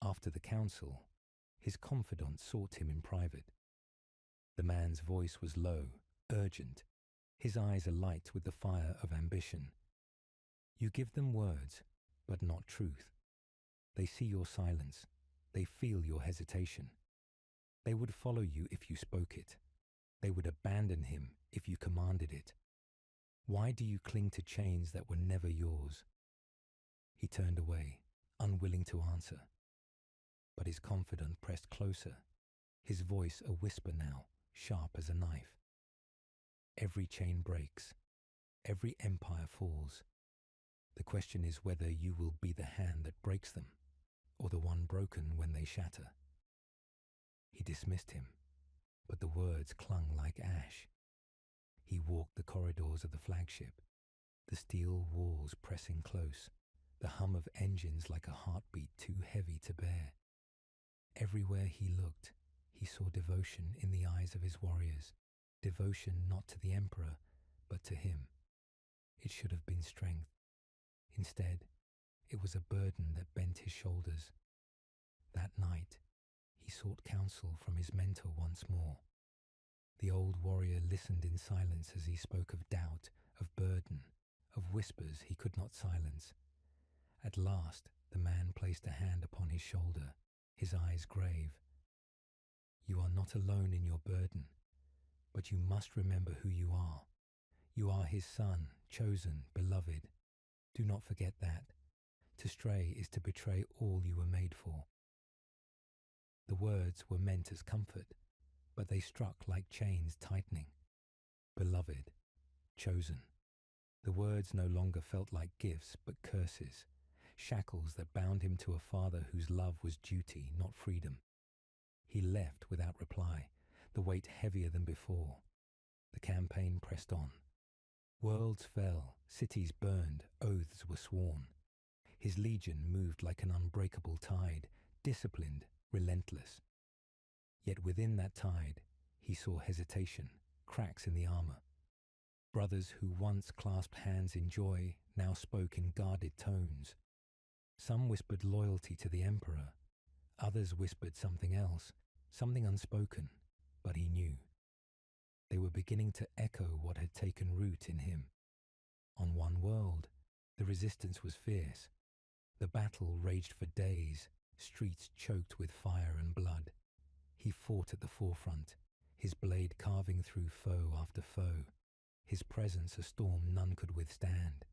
After the council, his confidant sought him in private. The man's voice was low, urgent, his eyes alight with the fire of ambition. You give them words, but not truth. They see your silence, they feel your hesitation. They would follow you if you spoke it. They would abandon him if you commanded it. Why do you cling to chains that were never yours? He turned away, unwilling to answer. But his confidant pressed closer, his voice a whisper now, sharp as a knife. Every chain breaks, every empire falls. The question is whether you will be the hand that breaks them, or the one broken when they shatter. He dismissed him, but the words clung like ash. He walked the corridors of the flagship, the steel walls pressing close, the hum of engines like a heartbeat too heavy to bear. Everywhere he looked, he saw devotion in the eyes of his warriors, devotion not to the emperor, but to him. It should have been strength. Instead, it was a burden that bent his shoulders. That night, he sought counsel from his mentor once more. The old warrior listened in silence as he spoke of doubt, of burden, of whispers he could not silence. At last, the man placed a hand upon his shoulder, his eyes grave. You are not alone in your burden, but you must remember who you are. You are his son, chosen, beloved. Do not forget that. To stray is to betray all you were made for. The words were meant as comfort, but they struck like chains tightening. Beloved, chosen. The words no longer felt like gifts, but curses, shackles that bound him to a father whose love was duty, not freedom. He left without reply, the weight heavier than before. The campaign pressed on. Worlds fell, cities burned, oaths were sworn. His legion moved like an unbreakable tide, disciplined, relentless. Yet within that tide, he saw hesitation, cracks in the armor. Brothers who once clasped hands in joy now spoke in guarded tones. Some whispered loyalty to the emperor. Others whispered something else, something unspoken, but he knew. They were beginning to echo what had taken root in him. On one world, the resistance was fierce. The battle raged for days, streets choked with fire and blood. He fought at the forefront, his blade carving through foe after foe, his presence a storm none could withstand.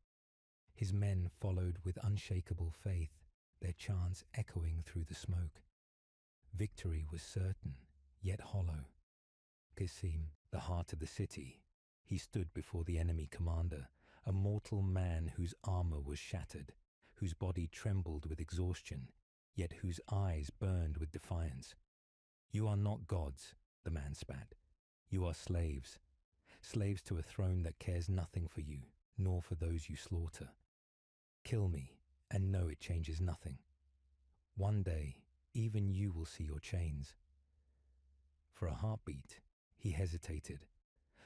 His men followed with unshakable faith, their chants echoing through the smoke. Victory was certain, yet hollow. Qasim, the heart of the city, he stood before the enemy commander, a mortal man whose armor was shattered, whose body trembled with exhaustion, yet whose eyes burned with defiance. "You are not gods," the man spat. "You are slaves. Slaves to a throne that cares nothing for you, nor for those you slaughter. Kill me, and know it changes nothing. One day, even you will see your chains." For a heartbeat, he hesitated.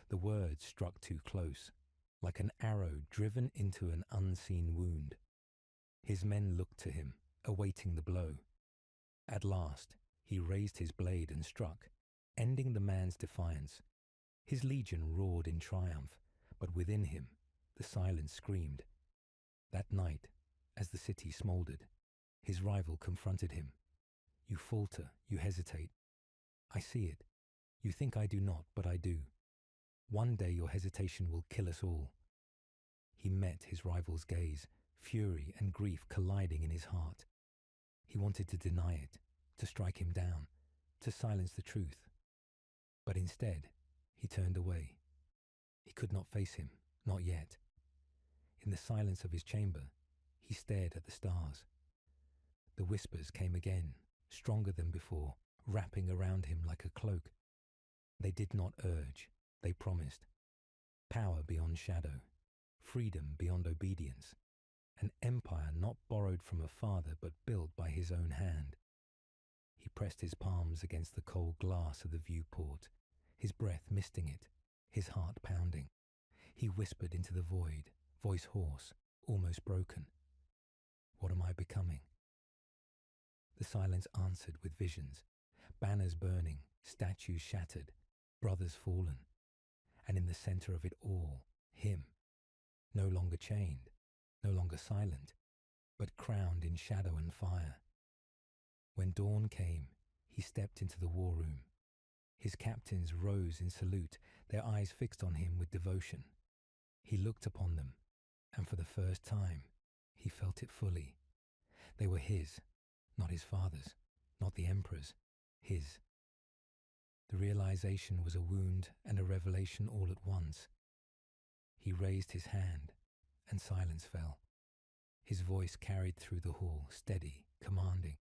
The words struck too close, like an arrow driven into an unseen wound. His men looked to him, awaiting the blow. At last, he raised his blade and struck, ending the man's defiance. His legion roared in triumph, but within him, the silence screamed. That night, as the city smoldered, his rival confronted him. "You falter, you hesitate. I see it. You think I do not, but I do. One day your hesitation will kill us all." He met his rival's gaze, fury and grief colliding in his heart. He wanted to deny it, to strike him down, to silence the truth. But instead, he turned away. He could not face him, not yet. In the silence of his chamber, he stared at the stars. The whispers came again, stronger than before, wrapping around him like a cloak. They did not urge, they promised. Power beyond shadow, freedom beyond obedience, an empire not borrowed from a father but built by his own hand. He pressed his palms against the cold glass of the viewport, his breath misting it, his heart pounding. He whispered into the void, voice hoarse, almost broken. "What am I becoming?" The silence answered with visions, banners burning, statues shattered, brothers fallen, and in the center of it all, him, no longer chained, no longer silent, but crowned in shadow and fire. When dawn came, he stepped into the war room. His captains rose in salute, their eyes fixed on him with devotion. He looked upon them, and for the first time, he felt it fully. They were his, not his father's, not the emperor's, his. The realization was a wound and a revelation all at once. He raised his hand, and silence fell. His voice carried through the hall, steady, commanding,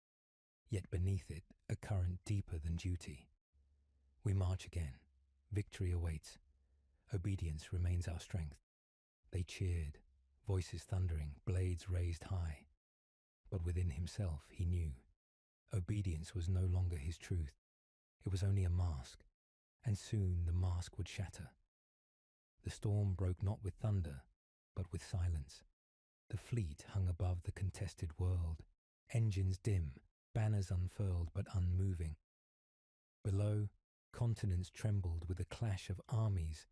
yet beneath it a current deeper than duty. "We march again. Victory awaits. Obedience remains our strength." They cheered, voices thundering, blades raised high. But within himself he knew obedience was no longer his truth. It was only a mask, and soon the mask would shatter. The storm broke not with thunder, but with silence. The fleet hung above the contested world, engines dim, banners unfurled but unmoving. Below, continents trembled with the clash of armies,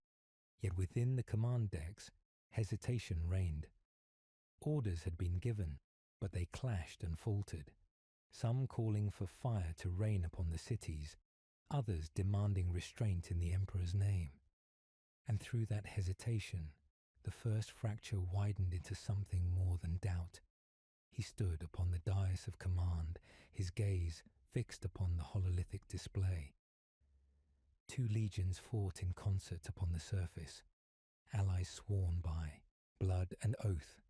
yet within the command decks, hesitation reigned. Orders had been given, but they clashed and faltered, some calling for fire to rain upon the cities, others demanding restraint in the emperor's name. And through that hesitation, the first fracture widened into something more than doubt. He stood upon the dais of command, his gaze fixed upon the hololithic display. Two legions fought in concert upon the surface, allies sworn by, blood and oath.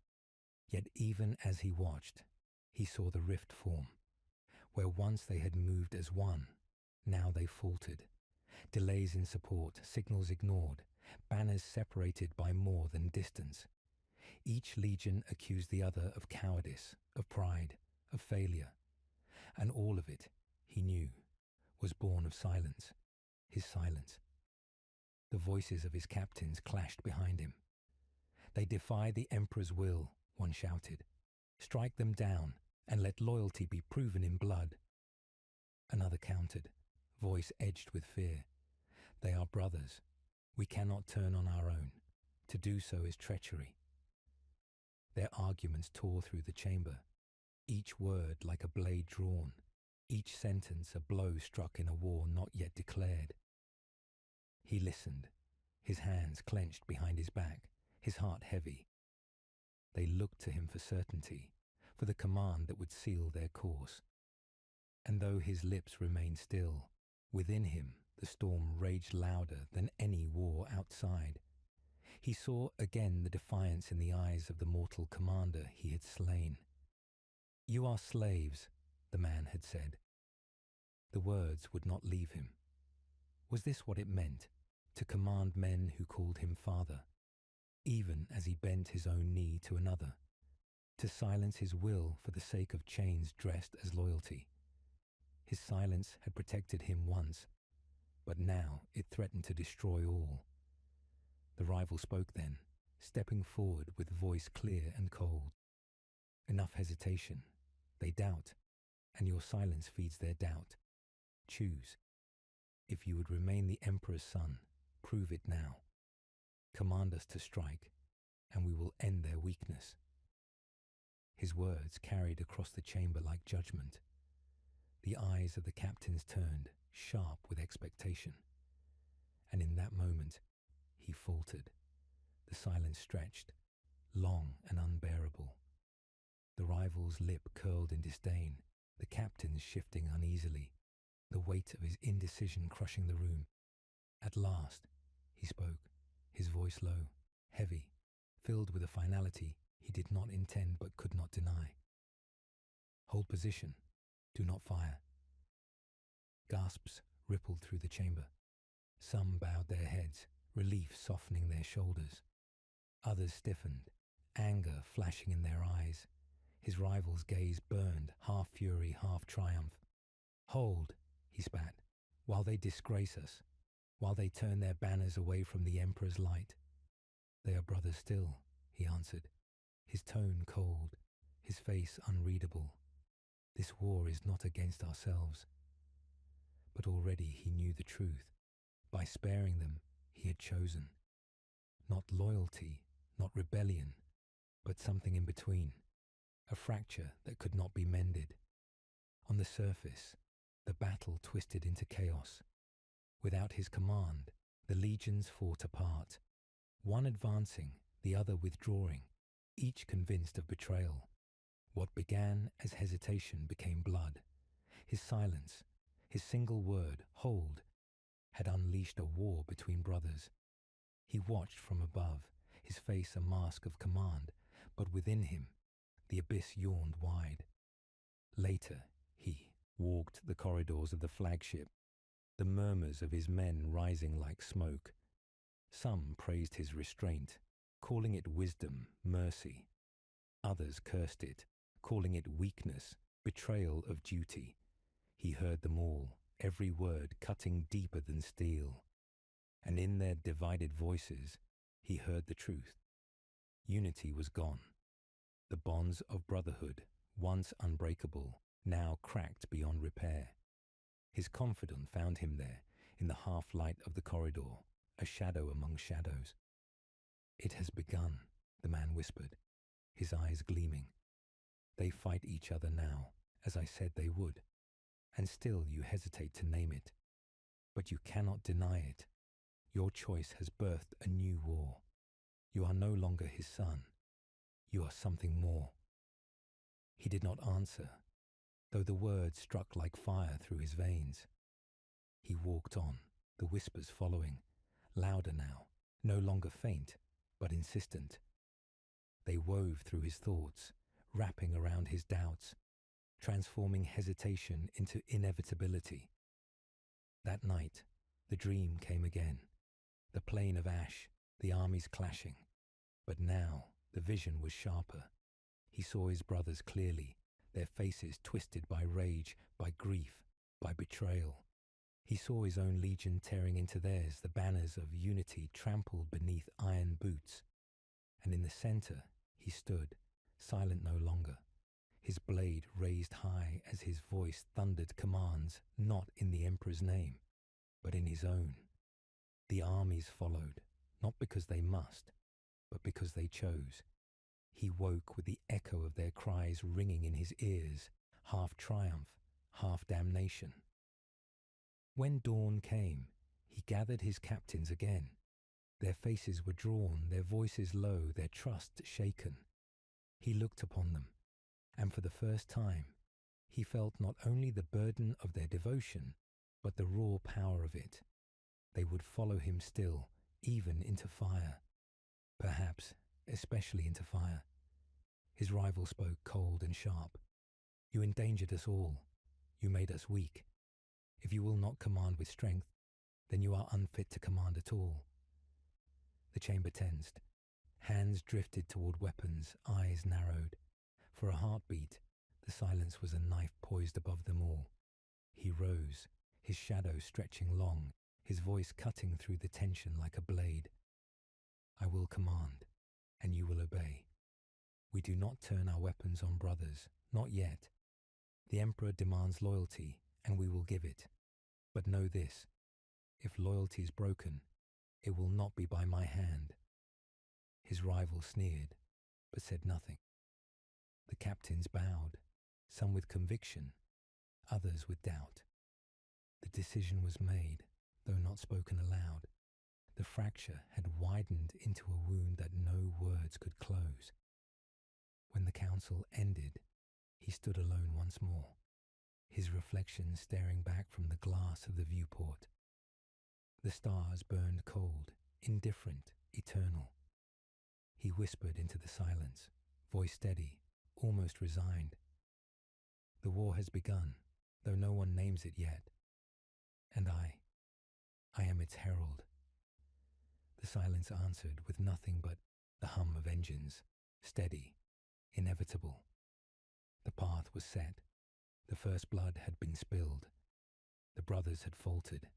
Yet even as he watched, he saw the rift form. Where once they had moved as one, now they faltered. Delays in support, signals ignored, banners separated by more than distance. Each legion accused the other of cowardice, of pride, of failure. And all of it, he knew, was born of silence, his silence. The voices of his captains clashed behind him. "They defy the emperor's will," one shouted. "Strike them down, and let loyalty be proven in blood." Another countered, voice edged with fear. "They are brothers. We cannot turn on our own. To do so is treachery." Their arguments tore through the chamber. each word like a blade drawn, each sentence a blow struck in a war not yet declared. He listened, his hands clenched behind his back, his heart heavy. They looked to him for certainty, for the command that would seal their course. And though his lips remained still, within him the storm raged louder than any war outside. He saw again the defiance in the eyes of the mortal commander he had slain. "You are slaves," the man had said. The words would not leave him. Was this what it meant, to command men who called him father, even as he bent his own knee to another, to silence his will for the sake of chains dressed as loyalty? His silence had protected him once, but now it threatened to destroy all. The rival spoke then, stepping forward with voice clear and cold. "Enough hesitation. They doubt, and your silence feeds their doubt. Choose. If you would remain the Emperor's son, prove it now. Command us to strike, and we will end their weakness." His words carried across the chamber like judgment. The eyes of the captains turned, sharp with expectation. And in that moment, he faltered. The silence stretched, long and unbearable. The rival's lip curled in disdain, the captain's shifting uneasily, the weight of his indecision crushing the room. At last, he spoke, his voice low, heavy, filled with a finality he did not intend but could not deny. "Hold position. Do not fire." Gasps rippled through the chamber. Some bowed their heads, relief softening their shoulders. Others stiffened, anger flashing in their eyes. His rival's gaze burned, half fury, half triumph. "Hold," he spat, "while they disgrace us, while they turn their banners away from the Emperor's light." "They are brothers still," he answered, his tone cold, his face unreadable. "This war is not against ourselves." But already he knew the truth. By sparing them, he had chosen. Not loyalty, not rebellion, but something in between. A fracture that could not be mended. On the surface, the battle twisted into chaos. Without his command, the legions fought apart, one advancing, the other withdrawing, each convinced of betrayal. What began as hesitation became blood. His silence, his single word, "hold," had unleashed a war between brothers. He watched from above, his face a mask of command, but within him, the abyss yawned wide. Later, he walked the corridors of the flagship, the murmurs of his men rising like smoke. Some praised his restraint, calling it wisdom, mercy. Others cursed it, calling it weakness, betrayal of duty. He heard them all, every word cutting deeper than steel. And in their divided voices, he heard the truth. Unity was gone. The bonds of brotherhood, once unbreakable, now cracked beyond repair. His confidant found him there, in the half-light of the corridor, a shadow among shadows. "It has begun," the man whispered, his eyes gleaming. "They fight each other now, as I said they would. And still you hesitate to name it. But you cannot deny it. Your choice has birthed a new war. You are no longer his son. You are something more." He did not answer, though the words struck like fire through his veins. He walked on, the whispers following, louder now, no longer faint, but insistent. They wove through his thoughts, wrapping around his doubts, transforming hesitation into inevitability. That night, the dream came again. The plain of ash, the armies clashing. But now, the vision was sharper. He saw his brothers clearly, their faces twisted by rage, by grief, by betrayal. He saw his own legion tearing into theirs, the banners of unity trampled beneath iron boots. And in the center, he stood, silent no longer, his blade raised high as his voice thundered commands, not in the Emperor's name, but in his own. The armies followed, not because they must, but because they chose. He woke with the echo of their cries ringing in his ears, half triumph, half damnation. When dawn came, he gathered his captains again. Their faces were drawn, their voices low, their trust shaken. He looked upon them, and for the first time, he felt not only the burden of their devotion, but the raw power of it. They would follow him still, even into fire. Perhaps, especially into fire. His rival spoke cold and sharp. You endangered us all. You made us weak. If you will not command with strength, then you are unfit to command at all. The chamber tensed. Hands drifted toward weapons, eyes narrowed. For a heartbeat, the silence was a knife poised above them all. He rose, his shadow stretching long, his voice cutting through the tension like a blade. I will command, and you will obey. We do not turn our weapons on brothers, not yet. The Emperor demands loyalty, and we will give it. But know this, if loyalty is broken, it will not be by my hand. His rival sneered, but said nothing. The captains bowed, some with conviction, others with doubt. The decision was made, though not spoken aloud. The fracture had widened into a wound that no words could close. When the council ended, he stood alone once more, his reflection staring back from the glass of the viewport. The stars burned cold, indifferent, eternal. He whispered into the silence, voice steady, almost resigned. The war has begun, though no one names it yet. And I am its herald. The silence answered with nothing but the hum of engines, steady, inevitable. The path was set. The first blood had been spilled. The brothers had faltered.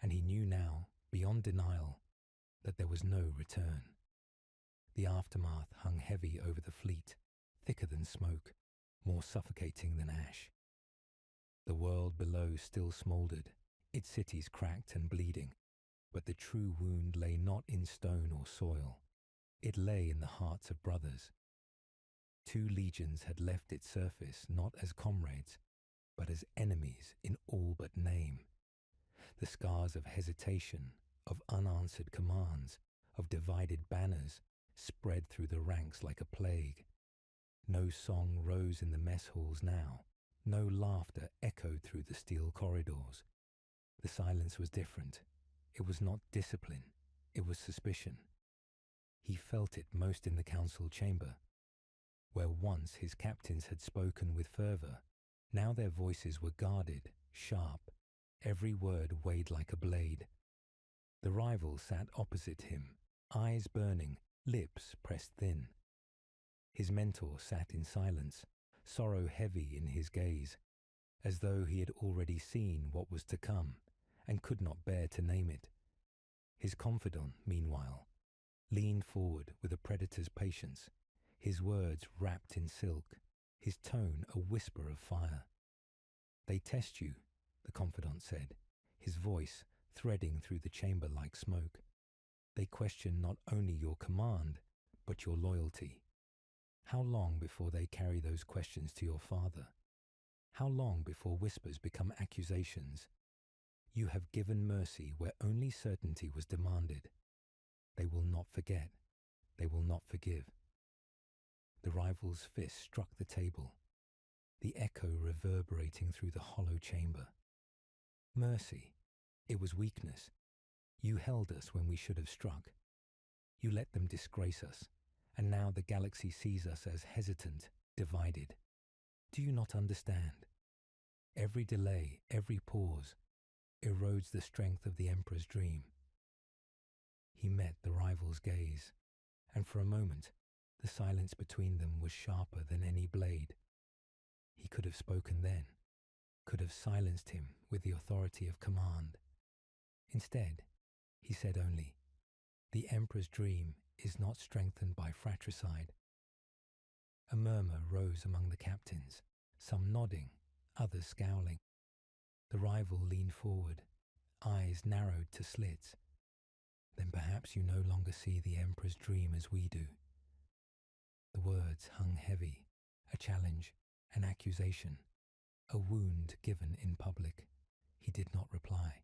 And he knew now, beyond denial, that there was no return. The aftermath hung heavy over the fleet, thicker than smoke, more suffocating than ash. The world below still smouldered, its cities cracked and bleeding, but the true wound lay not in stone or soil. It lay in the hearts of brothers. 2 legions had left its surface not as comrades, but as enemies in all but name. The scars of hesitation, of unanswered commands, of divided banners, spread through the ranks like a plague. No song rose in the mess halls now. No laughter echoed through the steel corridors. The silence was different. It was not discipline. It was suspicion. He felt it most in the council chamber, where once his captains had spoken with fervour. Now their voices were guarded, sharp. Every word weighed like a blade. The rival sat opposite him, eyes burning, lips pressed thin. His mentor sat in silence, sorrow heavy in his gaze, as though he had already seen what was to come, and could not bear to name it. His confidant, meanwhile, leaned forward with a predator's patience, his words wrapped in silk, his tone a whisper of fire. They test you, the confidant said, his voice threading through the chamber like smoke. They question not only your command, but your loyalty. How long before they carry those questions to your father? How long before whispers become accusations? You have given mercy where only certainty was demanded. They will not forget. They will not forgive. The rival's fist struck the table, the echo reverberating through the hollow chamber. Mercy. It was weakness. You held us when we should have struck. You let them disgrace us, and now the galaxy sees us as hesitant, divided. Do you not understand? Every delay, every pause, erodes the strength of the Emperor's dream. He met the rival's gaze, and for a moment, the silence between them was sharper than any blade. He could have spoken then, could have silenced him with the authority of command. Instead, he said only, "The Emperor's dream is not strengthened by fratricide." A murmur rose among the captains, some nodding, others scowling. The rival leaned forward, eyes narrowed to slits. "Then perhaps you no longer see the Emperor's dream as we do." The words hung heavy, a challenge, an accusation, a wound given in public. He did not reply.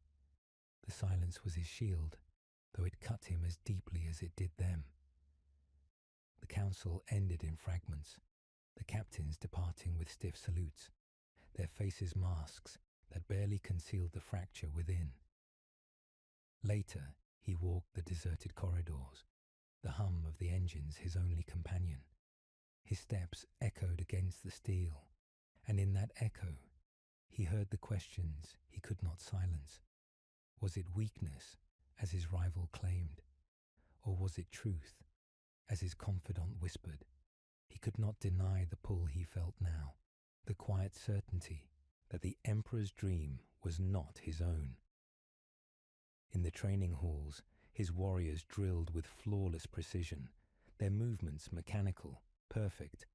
The silence was his shield, though it cut him as deeply as it did them. The council ended in fragments, the captains departing with stiff salutes, their faces masks that barely concealed the fracture within. Later, he walked the deserted corridors, the hum of the engines his only companion. His steps echoed against the steel, and in that echo, he heard the questions he could not silence. Was it weakness, as his rival claimed, or was it truth, as his confidant whispered? He could not deny the pull he felt now, the quiet certainty that the Emperor's dream was not his own. In the training halls, his warriors drilled with flawless precision, their movements mechanical, perfect.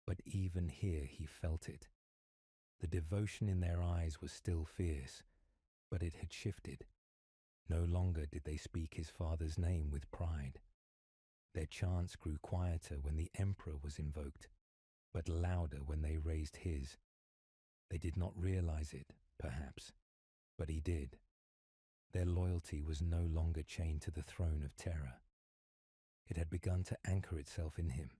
But even here he felt it. The devotion in their eyes was still fierce, but it had shifted. No longer did they speak his father's name with pride. Their chants grew quieter when the Emperor was invoked, but louder when they raised his. They did not realize it, perhaps, but he did. Their loyalty was no longer chained to the throne of terror. It had begun to anchor itself in him,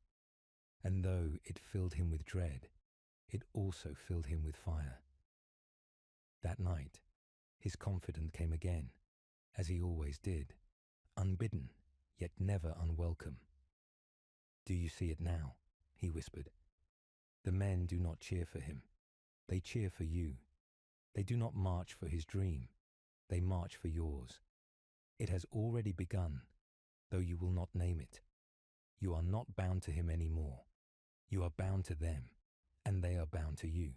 and though it filled him with dread, it also filled him with fire. That night, his confidant came again, as he always did, unbidden, yet never unwelcome. "Do you see it now?" he whispered. "The men do not cheer for him. They cheer for you. They do not march for his dream. They march for yours. It has already begun, though you will not name it. You are not bound to him anymore. You are bound to them, and they are bound to you."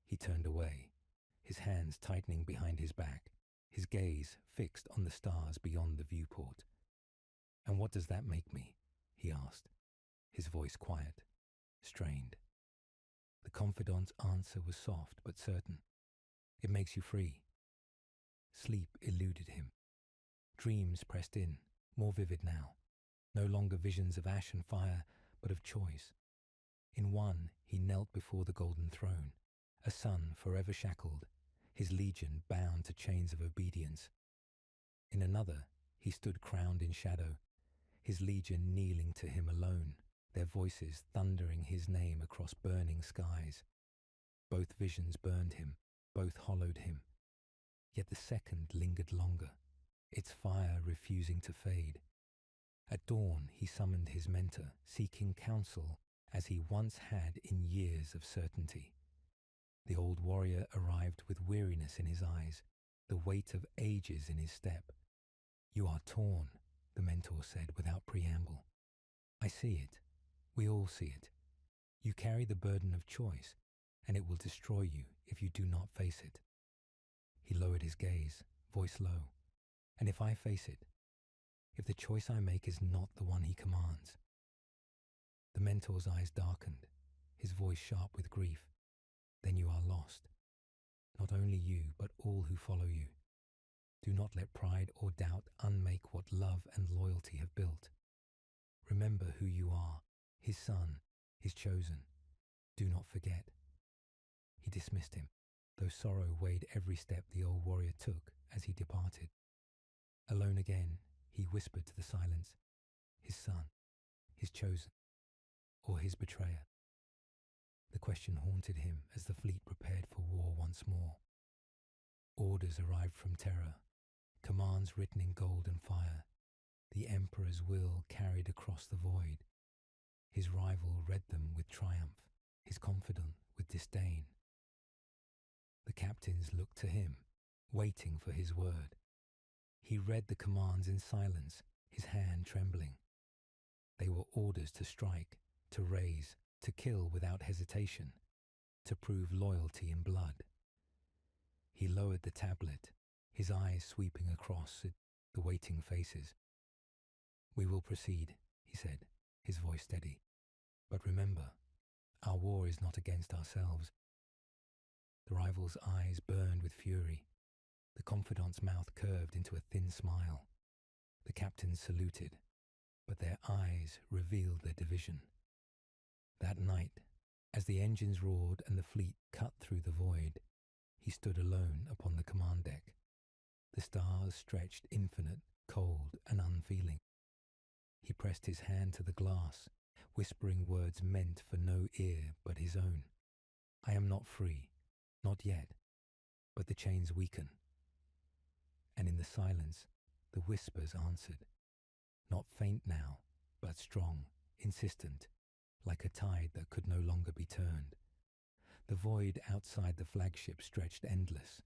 He turned away, his hands tightening behind his back, his gaze fixed on the stars beyond the viewport. "And what does that make me?" he asked, his voice quiet, strained. The confidant's answer was soft but certain. "It makes you free." Sleep eluded him. Dreams pressed in, more vivid now, no longer visions of ash and fire, but of choice. In one, he knelt before the golden throne, a son forever shackled, his legion bound to chains of obedience. In another, he stood crowned in shadow, his legion kneeling to him alone, their voices thundering his name across burning skies. Both visions burned him, both hollowed him. Yet the second lingered longer, its fire refusing to fade. At dawn he summoned his mentor, seeking counsel as he once had in years of certainty. The old warrior arrived with weariness in his eyes, the weight of ages in his step. "You are torn," the mentor said without preamble. "I see it. We all see it. You carry the burden of choice, and it will destroy you if you do not face it." He lowered his gaze, voice low. "And if I face it? If the choice I make is not the one he commands?" The mentor's eyes darkened, his voice sharp with grief. "Then you are lost. Not only you, but all who follow you. Do not let pride or doubt unmake what love and loyalty have built. Remember who you are, his son, his chosen. Do not forget." He dismissed him, though sorrow weighed every step the old warrior took as he departed. Alone again, he whispered to the silence, his son, his chosen, or his betrayer. The question haunted him as the fleet prepared for war once more. Orders arrived from terror, commands written in gold and fire, the Emperor's will carried across the void. His rival read them with triumph, his confidant with disdain. The captains looked to him, waiting for his word. He read the commands in silence, his hand trembling. They were orders to strike, to raise, to kill without hesitation, to prove loyalty in blood. He lowered the tablet, his eyes sweeping across the waiting faces. "We will proceed," he said, his voice steady. "But remember, our war is not against ourselves." The rival's eyes burned with fury. The confidant's mouth curved into a thin smile. The captains saluted. but their eyes revealed their division. That night, as the engines roared and the fleet cut through the void, he stood alone upon the command deck. The stars stretched infinite, cold and unfeeling. He pressed his hand to the glass, whispering words meant for no ear but his own. I am not free, not yet, but the chains weaken. And in the silence, the whispers answered, not faint now, but strong, insistent, like a tide that could no longer be turned. The void outside the flagship stretched endless,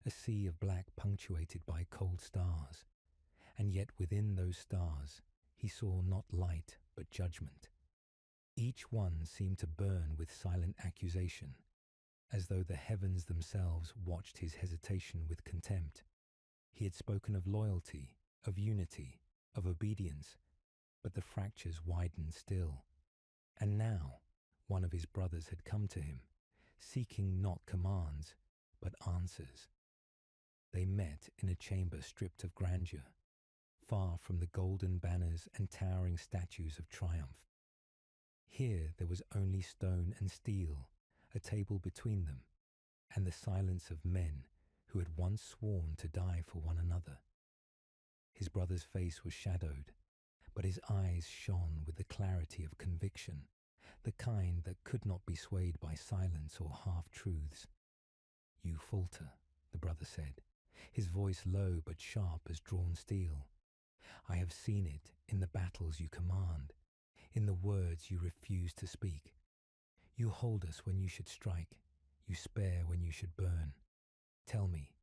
a sea of black punctuated by cold stars, and yet within those stars he saw not light but judgment. Each one seemed to burn with silent accusation, as though the heavens themselves watched his hesitation with contempt. He had spoken of loyalty, of unity, of obedience, but the fractures widened still. And now one of his brothers had come to him, seeking not commands, but answers. They met in a chamber stripped of grandeur, far from the golden banners and towering statues of triumph. Here there was only stone and steel, a table between them, and the silence of men who had once sworn to die for one another. His brother's face was shadowed, but his eyes shone with the clarity of conviction, the kind that could not be swayed by silence or half-truths. You falter, the brother said, his voice low but sharp as drawn steel. I have seen it in the battles you command, in the words you refuse to speak. You hold us when you should strike, you spare when you should burn. Tell me,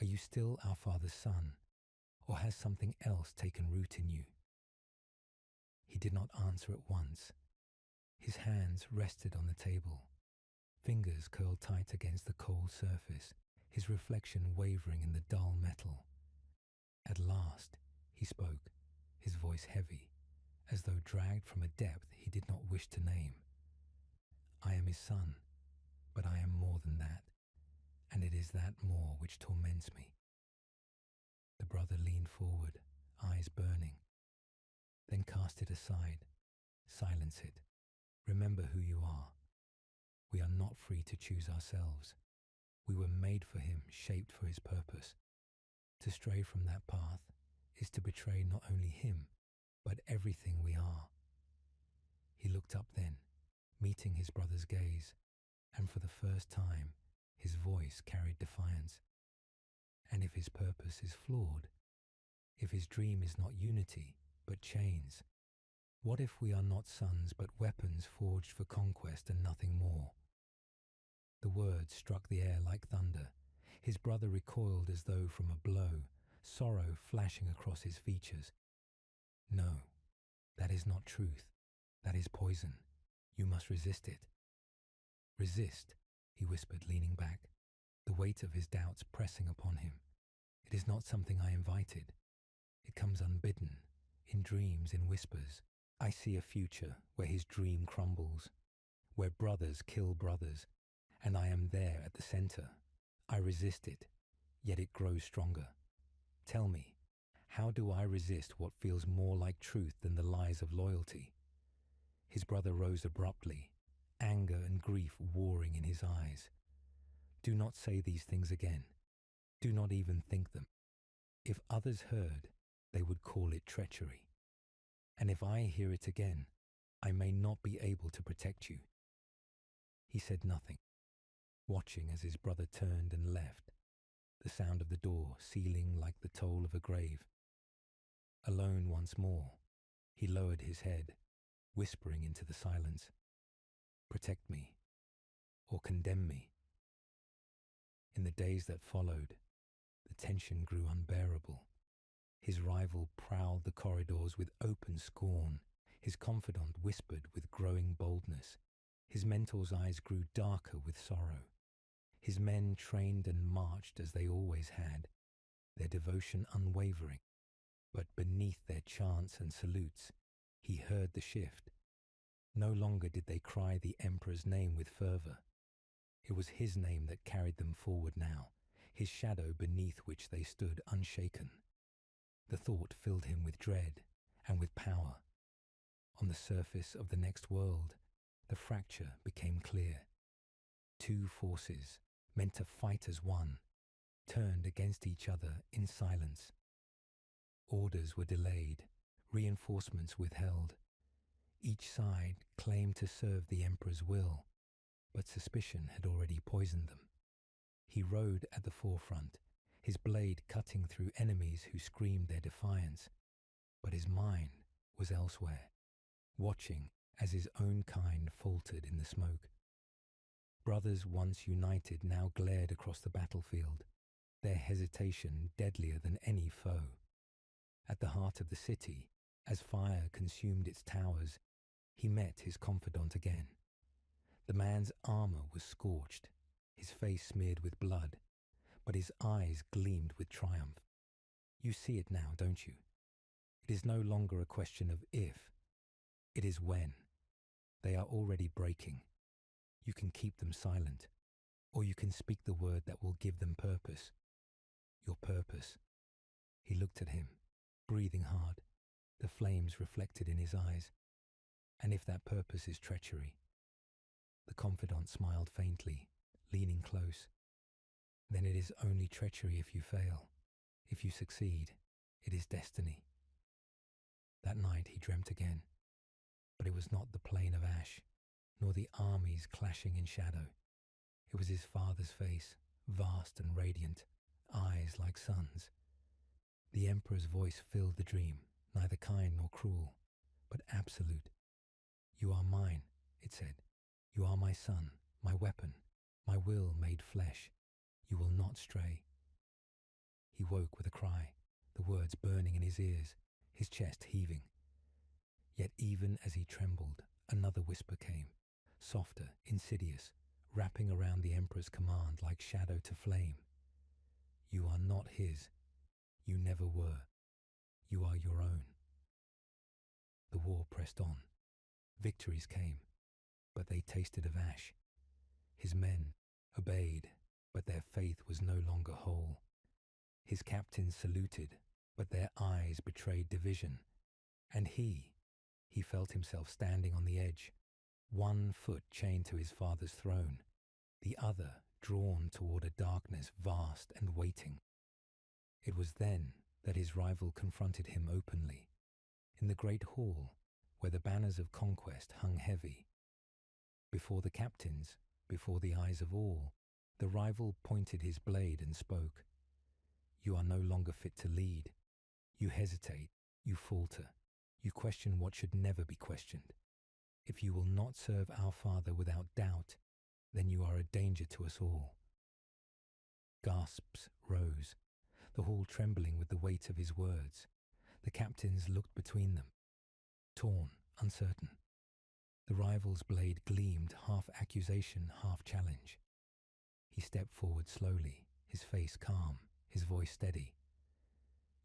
are you still our father's son, or has something else taken root in you? He did not answer at once. His hands rested on the table, fingers curled tight against the cold surface, his reflection wavering in the dull metal. At last he spoke, his voice heavy, as though dragged from a depth he did not wish to name. I am his son, but I am more than that, and it is that more which torments me. The brother leaned forward, eyes burning. Then cast it aside, silence it. Remember who you are. We are not free to choose ourselves. We were made for him, shaped for his purpose. To stray from that path is to betray not only him, but everything we are. He looked up then, meeting his brother's gaze, and for the first time his voice carried defiance. And if his purpose is flawed, if his dream is not unity, but chains, what if we are not sons but weapons forged for conquest and nothing more? The words struck the air like thunder. His brother recoiled as though from a blow, sorrow flashing across his features. No, that is not truth. That is poison. You must resist it. Resist, he whispered, leaning back, the weight of his doubts pressing upon him. It is not something I invited. It comes unbidden, in dreams, in whispers. I see a future where his dream crumbles, where brothers kill brothers, and I am there at the center. I resist it, yet it grows stronger. Tell me, how do I resist what feels more like truth than the lies of loyalty? His brother rose abruptly, anger and grief warring in his eyes. Do not say these things again. Do not even think them. If others heard, they would call it treachery. And if I hear it again, I may not be able to protect you. He said nothing, watching as his brother turned and left, the sound of the door sealing like the toll of a grave. Alone once more, he lowered his head, whispering into the silence, "Protect me, or condemn me." In the days that followed, the tension grew unbearable. His rival prowled the corridors with open scorn. His confidant whispered with growing boldness. His mentor's eyes grew darker with sorrow. His men trained and marched as they always had, their devotion unwavering. But beneath their chants and salutes, he heard the shift. No longer did they cry the emperor's name with fervor. It was his name that carried them forward now, his shadow beneath which they stood unshaken. The thought filled him with dread, and with power. On the surface of the next world, the fracture became clear. Two forces, meant to fight as one, turned against each other in silence. Orders were delayed, reinforcements withheld. Each side claimed to serve the Emperor's will, but suspicion had already poisoned them. He rode at the forefront, his blade cutting through enemies who screamed their defiance, but his mind was elsewhere, watching as his own kind faltered in the smoke. Brothers once united now glared across the battlefield, their hesitation deadlier than any foe. At the heart of the city, as fire consumed its towers, he met his confidant again. The man's armor was scorched, his face smeared with blood, but his eyes gleamed with triumph. You see it now, don't you? It is no longer a question of if, it is when. They are already breaking. You can keep them silent, or you can speak the word that will give them purpose. Your purpose. He looked at him, breathing hard, the flames reflected in his eyes. And if that purpose is treachery? The confidant smiled faintly, leaning close. Then it is only treachery if you fail. If you succeed, it is destiny. That night he dreamt again, but it was not the plain of ash, nor the armies clashing in shadow. It was his father's face, vast and radiant, eyes like suns. The Emperor's voice filled the dream, neither kind nor cruel, but absolute. You are mine, it said. You are my son, my weapon, my will made flesh. You will not stray. He woke with a cry, the words burning in his ears, his chest heaving. Yet even as he trembled, another whisper came, softer, insidious, wrapping around the Emperor's command like shadow to flame. You are not his. You never were. You are your own. The war pressed on. Victories came, but they tasted of ash. His men obeyed, but their faith was no longer whole. His captains saluted, but their eyes betrayed division. And he felt himself standing on the edge, one foot chained to his father's throne, the other drawn toward a darkness vast and waiting. It was then that his rival confronted him openly, in the great hall where the banners of conquest hung heavy. Before the captains, before the eyes of all, the rival pointed his blade and spoke. You are no longer fit to lead. You hesitate, you falter, you question what should never be questioned. If you will not serve our father without doubt, then you are a danger to us all. Gasps rose, the hall trembling with the weight of his words. The captains looked between them, torn, uncertain. The rival's blade gleamed, half accusation, half challenge. He stepped forward slowly, his face calm, his voice steady.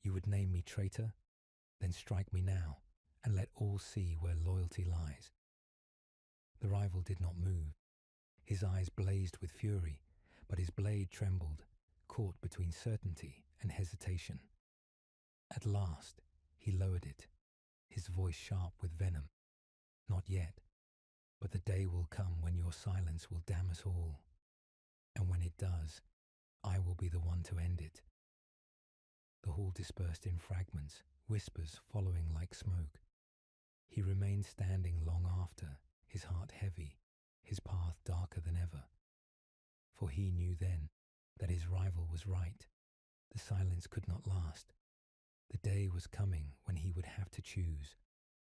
You would name me traitor? Then strike me now, and let all see where loyalty lies. The rival did not move. His eyes blazed with fury, but his blade trembled, caught between certainty and hesitation. At last, he lowered it, his voice sharp with venom. Not yet, but the day will come when your silence will damn us all. And when it does, I will be the one to end it. The hall dispersed in fragments, whispers following like smoke. He remained standing long after, his heart heavy, his path darker than ever. For he knew then that his rival was right. The silence could not last. The day was coming when he would have to choose,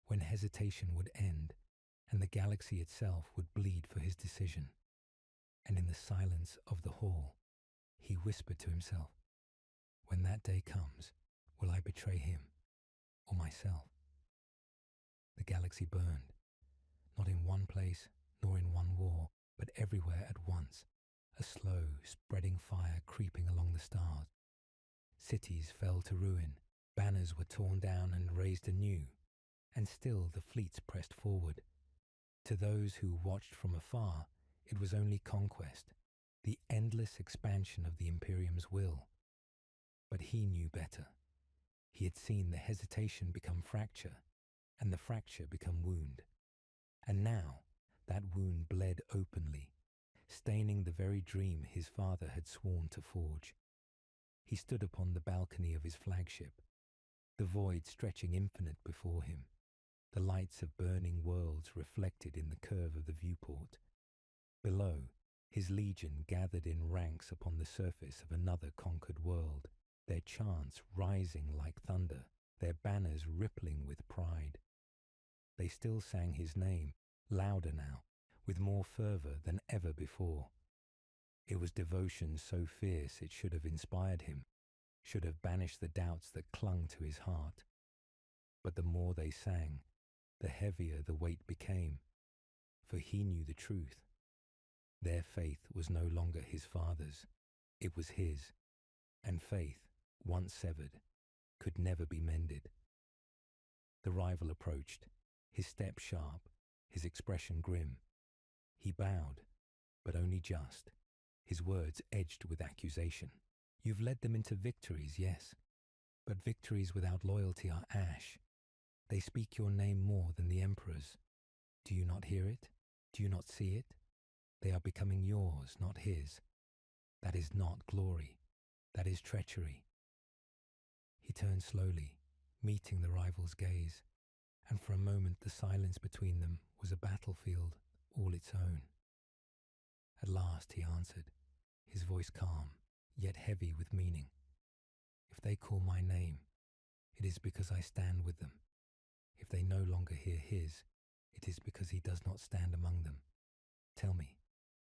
when hesitation would end, and the galaxy itself would bleed for his decision. And in the silence of the hall, he whispered to himself, when that day comes, will I betray him or myself? The galaxy burned, not in one place nor in one war, but everywhere at once, a slow, spreading fire creeping along the stars. Cities fell to ruin, banners were torn down and raised anew, and still the fleets pressed forward. To those who watched from afar, it was only conquest, the endless expansion of the Imperium's will. But he knew better. He had seen the hesitation become fracture, and the fracture become wound. And now that wound bled openly, staining the very dream his father had sworn to forge. He stood upon the balcony of his flagship, the void stretching infinite before him, the lights of burning worlds reflected in the curve of the viewport. Below, his legion gathered in ranks upon the surface of another conquered world, their chants rising like thunder, their banners rippling with pride. They still sang his name, louder now, with more fervour than ever before. It was devotion so fierce it should have inspired him, should have banished the doubts that clung to his heart. But the more they sang, the heavier the weight became, for he knew the truth. Their faith was no longer his father's, it was his, and faith, once severed, could never be mended. The rival approached, his step sharp, his expression grim. He bowed, but only just, his words edged with accusation. You've led them into victories, yes, but victories without loyalty are ash. They speak your name more than the Emperor's. Do you not hear it? Do you not see it? They are becoming yours, not his. That is not glory. That is treachery. He turned slowly, meeting the rival's gaze, and for a moment the silence between them was a battlefield all its own. At last he answered, his voice calm, yet heavy with meaning. If they call my name, it is because I stand with them. If they no longer hear his, it is because he does not stand among them. Tell me,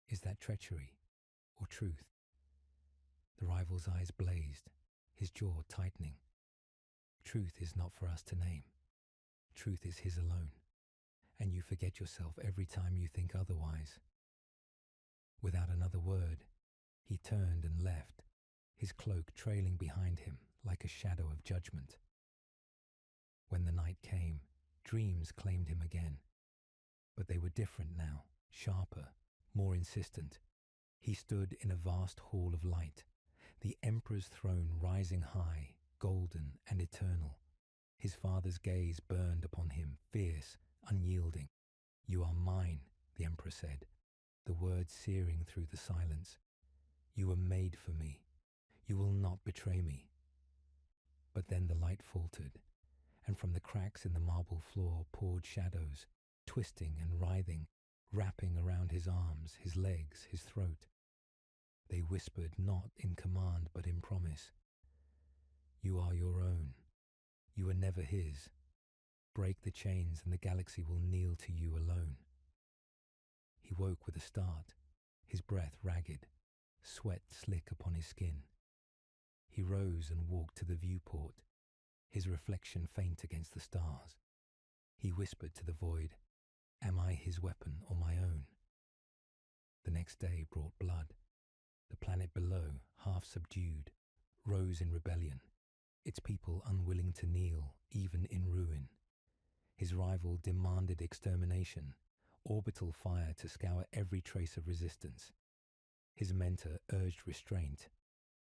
is that treachery or truth? The rival's eyes blazed, his jaw tightening. Truth is not for us to name. Truth is his alone, and you forget yourself every time you think otherwise. Without another word, he turned and left, his cloak trailing behind him like a shadow of judgment. When the night came, dreams claimed him again, but they were different now, sharper, more insistent. He stood in a vast hall of light, the Emperor's throne rising high, golden and eternal. His father's gaze burned upon him, fierce, unyielding. You are mine, the Emperor said, the words searing through the silence. You were made for me. You will not betray me. But then the light faltered, and from the cracks in the marble floor poured shadows, twisting and writhing, wrapping around his arms, his legs, his throat. They whispered not in command but in promise. You are your own. You were never his. Break the chains and the galaxy will kneel to you alone. He woke with a start, his breath ragged, sweat slick upon his skin. He rose and walked to the viewport, his reflection faint against the stars. He whispered to the void, am I his weapon or my own? The next day brought blood. The planet below, half subdued, rose in rebellion, its people unwilling to kneel, even in ruin. His rival demanded extermination, orbital fire to scour every trace of resistance. His mentor urged restraint,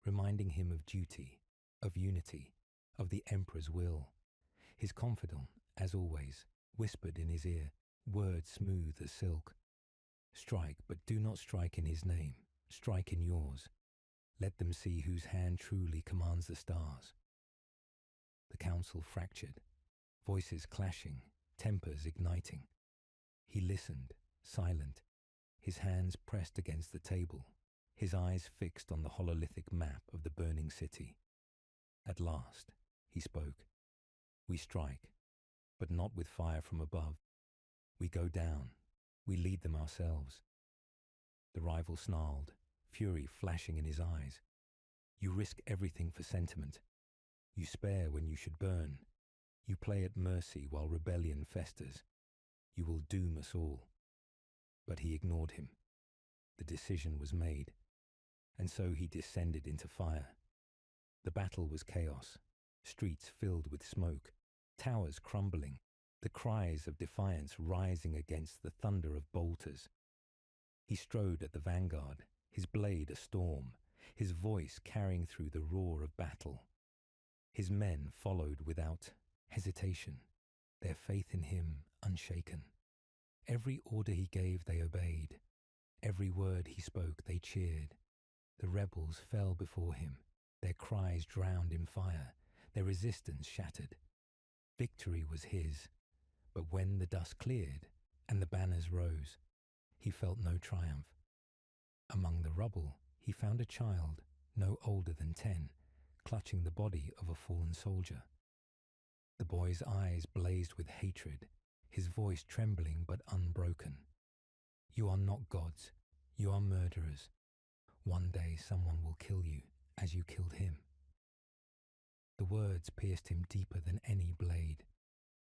reminding him of duty, of unity, of the Emperor's will. His confidant, as always, whispered in his ear, words smooth as silk. Strike, but do not strike in his name. Strike in yours. Let them see whose hand truly commands the stars. The council fractured, voices clashing, tempers igniting. He listened, silent, his hands pressed against the table, his eyes fixed on the hololithic map of the burning city. At last, he spoke. We strike, but not with fire from above. We go down. We lead them ourselves. The rival snarled, fury flashing in his eyes. You risk everything for sentiment. You spare when you should burn. You play at mercy while rebellion festers. You will doom us all. But he ignored him. The decision was made, and so he descended into fire. The battle was chaos, streets filled with smoke, towers crumbling, the cries of defiance rising against the thunder of bolters. He strode at the vanguard, his blade a storm, his voice carrying through the roar of battle. His men followed without hesitation, their faith in him unshaken. Every order he gave they obeyed. Every word he spoke they cheered. The rebels fell before him, their cries drowned in fire, their resistance shattered. Victory was his, but when the dust cleared and the banners rose, he felt no triumph. Among the rubble he found a child, no older than 10, clutching the body of a fallen soldier. The boy's eyes blazed with hatred, his voice trembling but unbroken. "You are not gods, you are murderers. One day someone will kill you as you killed him." The words pierced him deeper than any blade.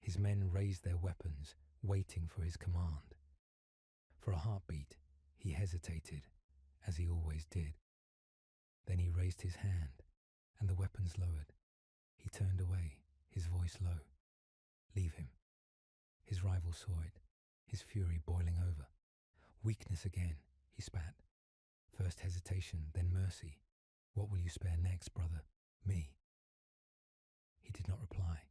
His men raised their weapons, waiting for his command. For a heartbeat, he hesitated, as he always did. Then he raised his hand, and the weapons lowered. He turned away, his voice low. "Leave him." His rival saw it, his fury boiling over. "Weakness again," he spat. "First hesitation, then mercy. What will you spare next, brother? Me." He did not reply.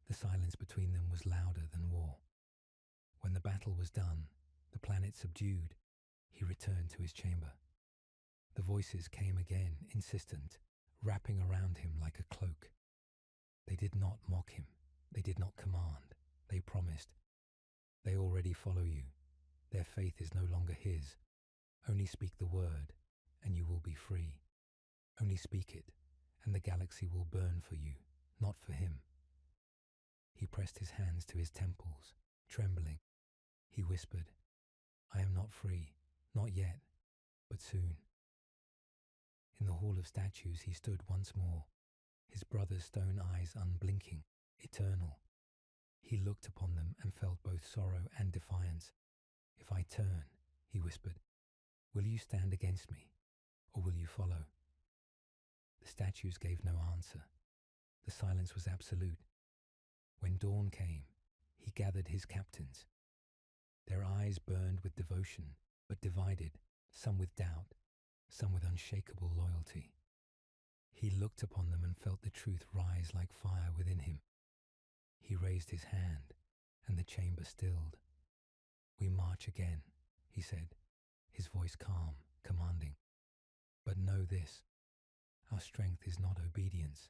The silence between them was louder than war. When the battle was done, the planet subdued, he returned to his chamber. The voices came again, insistent, wrapping around him like a cloak. They did not mock him. They did not command. They promised. "They already follow you. Their faith is no longer his. Only speak the word, and you will be free. Only speak it, and the galaxy will burn for you, not for him." He pressed his hands to his temples, trembling. He whispered, "I am not free, not yet, but soon." In the hall of statues he stood once more, his brother's stone eyes unblinking, eternal. He looked upon them and felt both sorrow and defiance. "If I turn," he whispered, "will you stand against me, or will you follow?" The statues gave no answer. The silence was absolute. When dawn came, he gathered his captains. Their eyes burned with devotion, but divided, some with doubt, some with unshakable loyalty. He looked upon them and felt the truth rise like fire within him. He raised his hand, and the chamber stilled. "We march again," he said, his voice calm, commanding. "But know this, our strength is not obedience.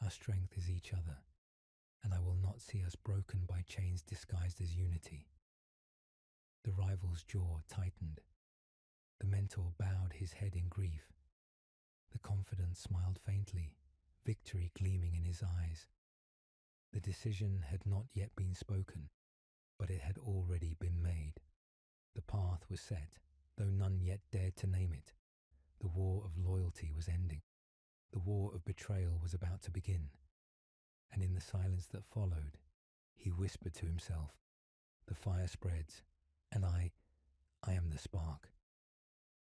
Our strength is each other, and I will not see us broken by chains disguised as unity." The rival's jaw tightened. The mentor bowed his head in grief. The confidant smiled faintly, victory gleaming in his eyes. The decision had not yet been spoken, but it had already been made. The path was set, though none yet dared to name it. The war of loyalty was ending. The war of betrayal was about to begin. And in the silence that followed, he whispered to himself, "The fire spreads, and I am the spark."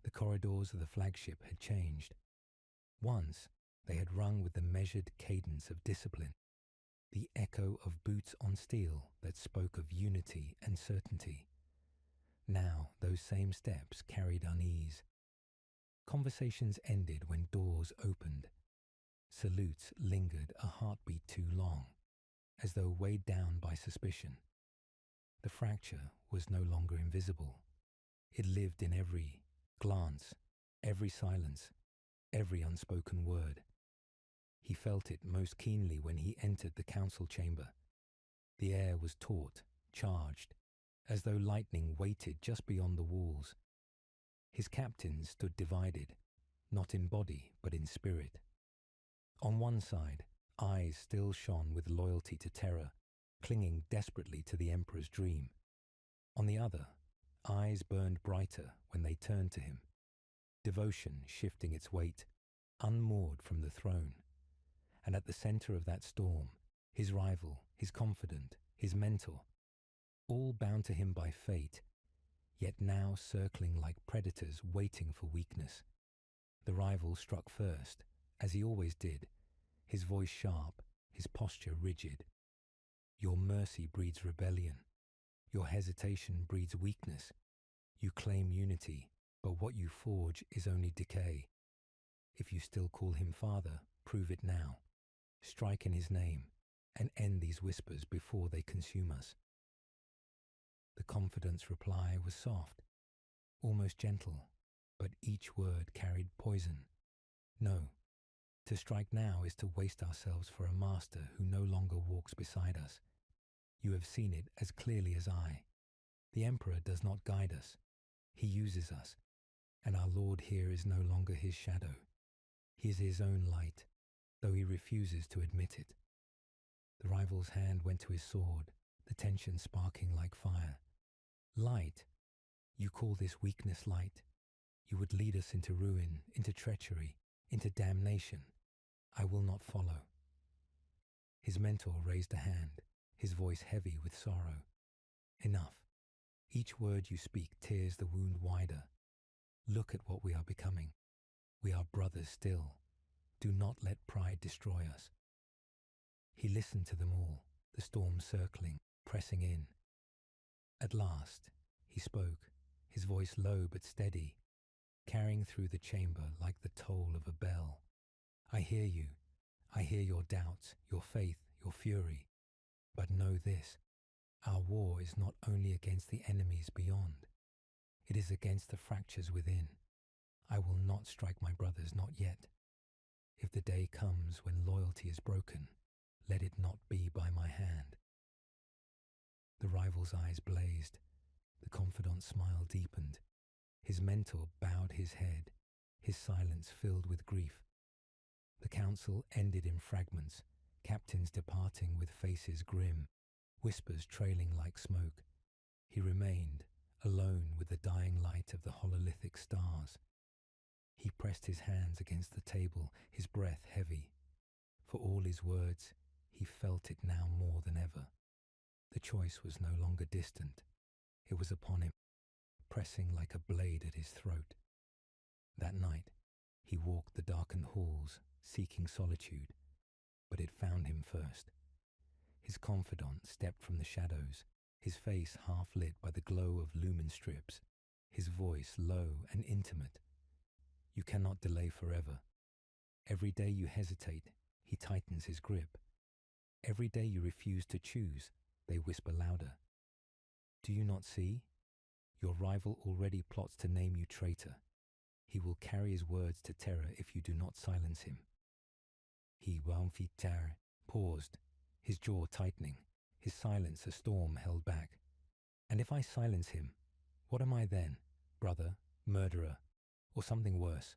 The corridors of the flagship had changed. Once, they had rung with the measured cadence of discipline, the echo of boots on steel that spoke of unity and certainty. Now, those same steps carried unease. Conversations ended when doors opened. Salutes lingered a heartbeat too long, as though weighed down by suspicion. The fracture was no longer invisible. It lived in every glance, every silence, every unspoken word. He felt it most keenly when he entered the council chamber. The air was taut, charged, as though lightning waited just beyond the walls. His captains stood divided, not in body but in spirit. On one side, eyes still shone with loyalty to terror, clinging desperately to the Emperor's dream. On the other, eyes burned brighter when they turned to him, devotion shifting its weight, unmoored from the throne. And at the center of that storm, his rival, his confidant, his mentor, all bound to him by fate, yet now circling like predators waiting for weakness. The rival struck first, as he always did, his voice sharp, his posture rigid. "Your mercy breeds rebellion. Your hesitation breeds weakness. You claim unity, but what you forge is only decay. If you still call him father, prove it now. Strike in his name, and end these whispers before they consume us. The confidant's reply was soft, almost gentle, but each word carried poison. No, to strike now is to waste ourselves for a master who no longer walks beside us. You have seen it as clearly as I. The Emperor does not guide us. He uses us, and our Lord here is no longer his shadow. He is his own light, though he refuses to admit it. The rival's hand went to his sword, the tension sparking like fire. Light? You call this weakness light? You would lead us into ruin, into treachery, into damnation. I will not follow. His mentor raised a hand, his voice heavy with sorrow. Enough. Each word you speak tears the wound wider. Look at what we are becoming. We are brothers still. Do not let pride destroy us. He listened to them all, the storm circling, pressing in. At last, he spoke, his voice low but steady, carrying through the chamber like the toll of a bell. I hear you. I hear your doubts, your faith, your fury. But know this, our war is not only against the enemies beyond. It is against the fractures within. I will not strike my brothers, not yet. If the day comes when loyalty is broken, let it not be by my hand. The rival's eyes blazed. The confidant's smile deepened. His mentor bowed his head, his silence filled with grief. The council ended in fragments, captains departing with faces grim, whispers trailing like smoke. He remained, alone with the dying light of the hololithic stars. He pressed his hands against the table, his breath heavy. For all his words, he felt it now more than ever. The choice was no longer distant. It was upon him, pressing like a blade at his throat. That night, he walked the darkened halls, seeking solitude, but it found him first. His confidant stepped from the shadows, his face half lit by the glow of lumen strips, his voice low and intimate. You cannot delay forever. Every day you hesitate, he tightens his grip. Every day you refuse to choose, they whisper louder. Do you not see? Your rival already plots to name you traitor. He will carry his words to terror if you do not silence him. He paused, his jaw tightening, his silence a storm held back. And if I silence him, what am I then? Brother, murderer, or something worse?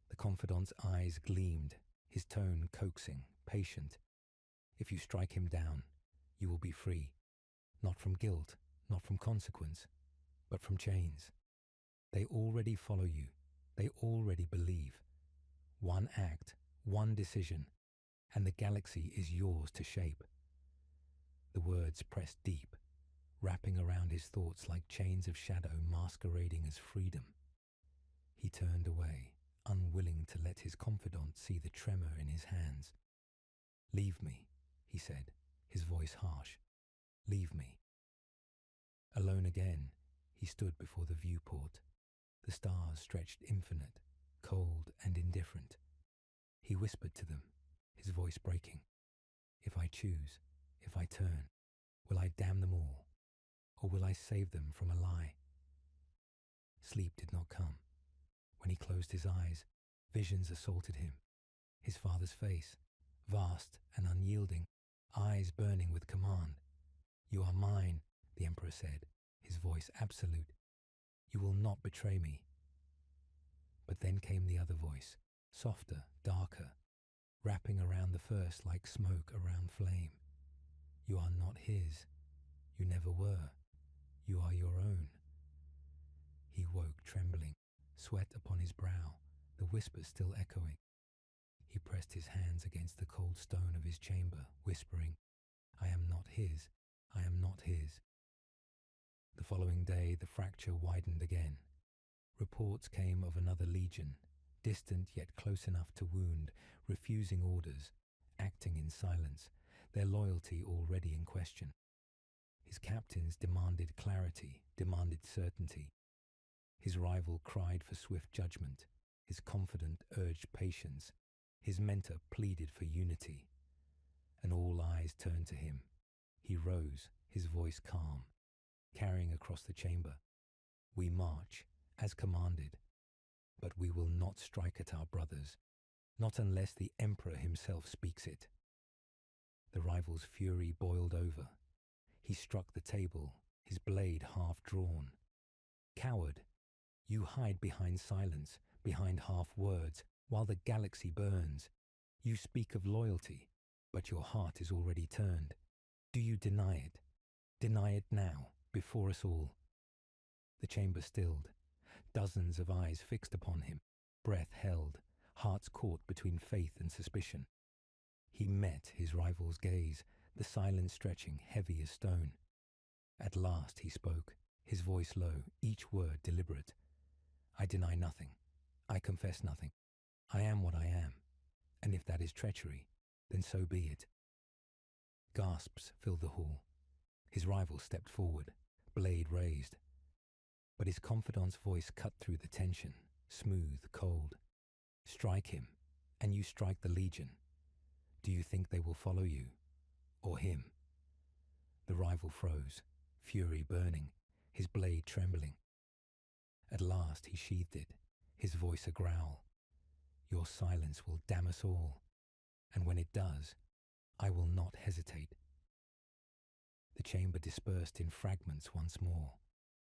The confidant's eyes gleamed, his tone coaxing, patient. If you strike him down, you will be free. Not from guilt, not from consequence, but from chains. They already follow you. They already believe. One act, one decision, and the galaxy is yours to shape. The words pressed deep, wrapping around his thoughts like chains of shadow masquerading as freedom. He turned away, unwilling to let his confidant see the tremor in his hands. Leave me, he said, his voice harsh. Leave me. Alone again, he stood before the viewport. The stars stretched infinite, cold and indifferent. He whispered to them, his voice breaking. If I choose, if I turn, will I damn them all, or will I save them from a lie? Sleep did not come. When he closed his eyes, visions assaulted him. His father's face, vast and unyielding, eyes burning with command. You are mine, the Emperor said, his voice absolute. You will not betray me. But then came the other voice, softer, darker, wrapping around the first like smoke around flame. You are not his. You never were. You are your own. He woke trembling, sweat upon his brow, the whispers still echoing. He pressed his hands against the cold stone of his chamber, whispering, I am not his. I am not his. The following day the fracture widened again. Reports came of another legion, distant yet close enough to wound, refusing orders, acting in silence, their loyalty already in question. His captains demanded clarity, demanded certainty. His rival cried for swift judgment. His confidant urged patience. His mentor pleaded for unity. and all eyes turned to him. He rose, his voice calm, carrying across the chamber. We march, as commanded, but we will not strike at our brothers, not unless the Emperor himself speaks it. The rival's fury boiled over. He struck the table, his blade half drawn. Coward, you hide behind silence, behind half words, while the galaxy burns. You speak of loyalty, but your heart is already turned. Do you deny it? Deny it now, before us all. The chamber stilled, dozens of eyes fixed upon him, breath held, hearts caught between faith and suspicion. He met his rival's gaze, the silence stretching heavy as stone. At last he spoke, his voice low, each word deliberate. I deny nothing. I confess nothing. I am what I am, and if that is treachery, then so be it. Gasps filled the hall. His rival stepped forward, blade raised. But his confidant's voice cut through the tension, smooth, cold. Strike him, and you strike the Legion. Do you think they will follow you, or him? The rival froze, fury burning, his blade trembling. At last he sheathed it, his voice a growl. Your silence will damn us all, and when it does, I will not hesitate. The chamber dispersed in fragments once more,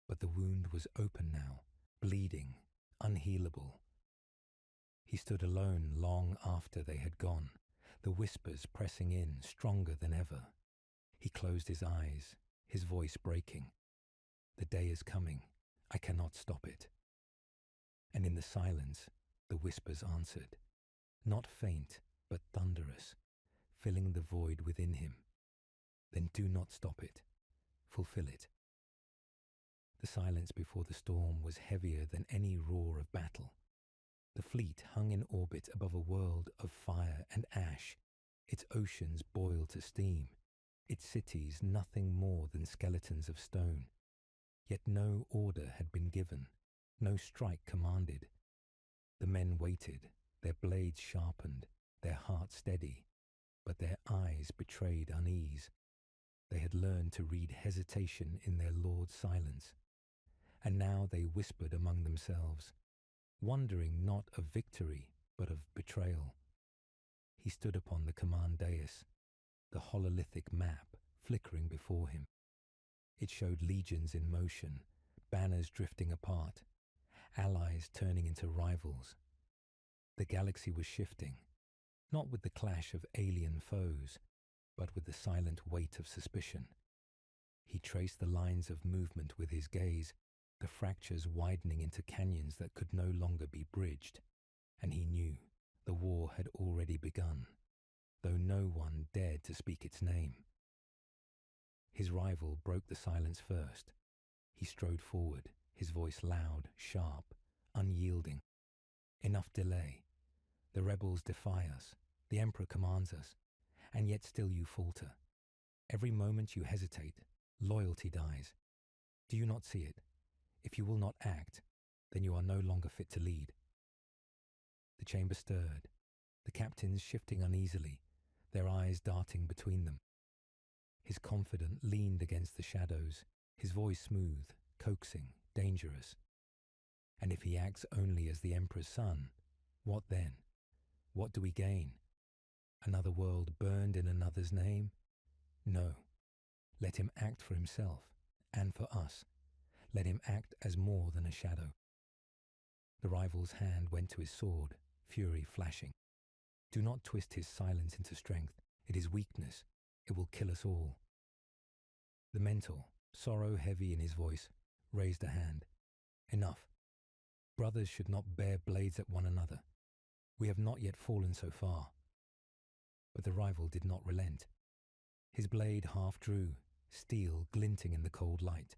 but the wound was open now, bleeding, unhealable. He stood alone long after they had gone, the whispers pressing in, stronger than ever. He closed his eyes, his voice breaking. The day is coming. I cannot stop it. And in the silence, the whispers answered, not faint, but thunderous, filling the void within him. Then do not stop it. Fulfill it. The silence before the storm was heavier than any roar of battle. The fleet hung in orbit above a world of fire and ash. Its oceans boiled to steam. Its cities nothing more than skeletons of stone. Yet no order had been given, no strike commanded. The men waited, their blades sharpened, their hearts steady, but their eyes betrayed unease. They had learned to read hesitation in their lord's silence, and now they whispered among themselves, wondering not of victory, but of betrayal. He stood upon the command dais, the hololithic map flickering before him. It showed legions in motion, banners drifting apart, allies turning into rivals. The galaxy was shifting, not with the clash of alien foes, but with the silent weight of suspicion. He traced the lines of movement with his gaze, the fractures widening into canyons that could no longer be bridged, and he knew the war had already begun, though no one dared to speak its name. His rival broke the silence first. He strode forward, his voice loud, sharp, unyielding. Enough delay. The rebels defy us. The Emperor commands us. And yet still you falter. Every moment you hesitate, loyalty dies. Do you not see it? If you will not act, then you are no longer fit to lead. The chamber stirred, the captains shifting uneasily, their eyes darting between them. His confidant leaned against the shadows, his voice smooth, coaxing, dangerous. And if he acts only as the Emperor's son, what then? What do we gain? Another world burned in another's name? No. Let him act for himself, and for us. Let him act as more than a shadow. The rival's hand went to his sword, fury flashing. Do not twist his silence into strength. It is weakness. It will kill us all. The mentor, sorrow heavy in his voice, raised a hand. Enough. Brothers should not bear blades at one another. We have not yet fallen so far. But the rival did not relent. His blade half drew, steel glinting in the cold light.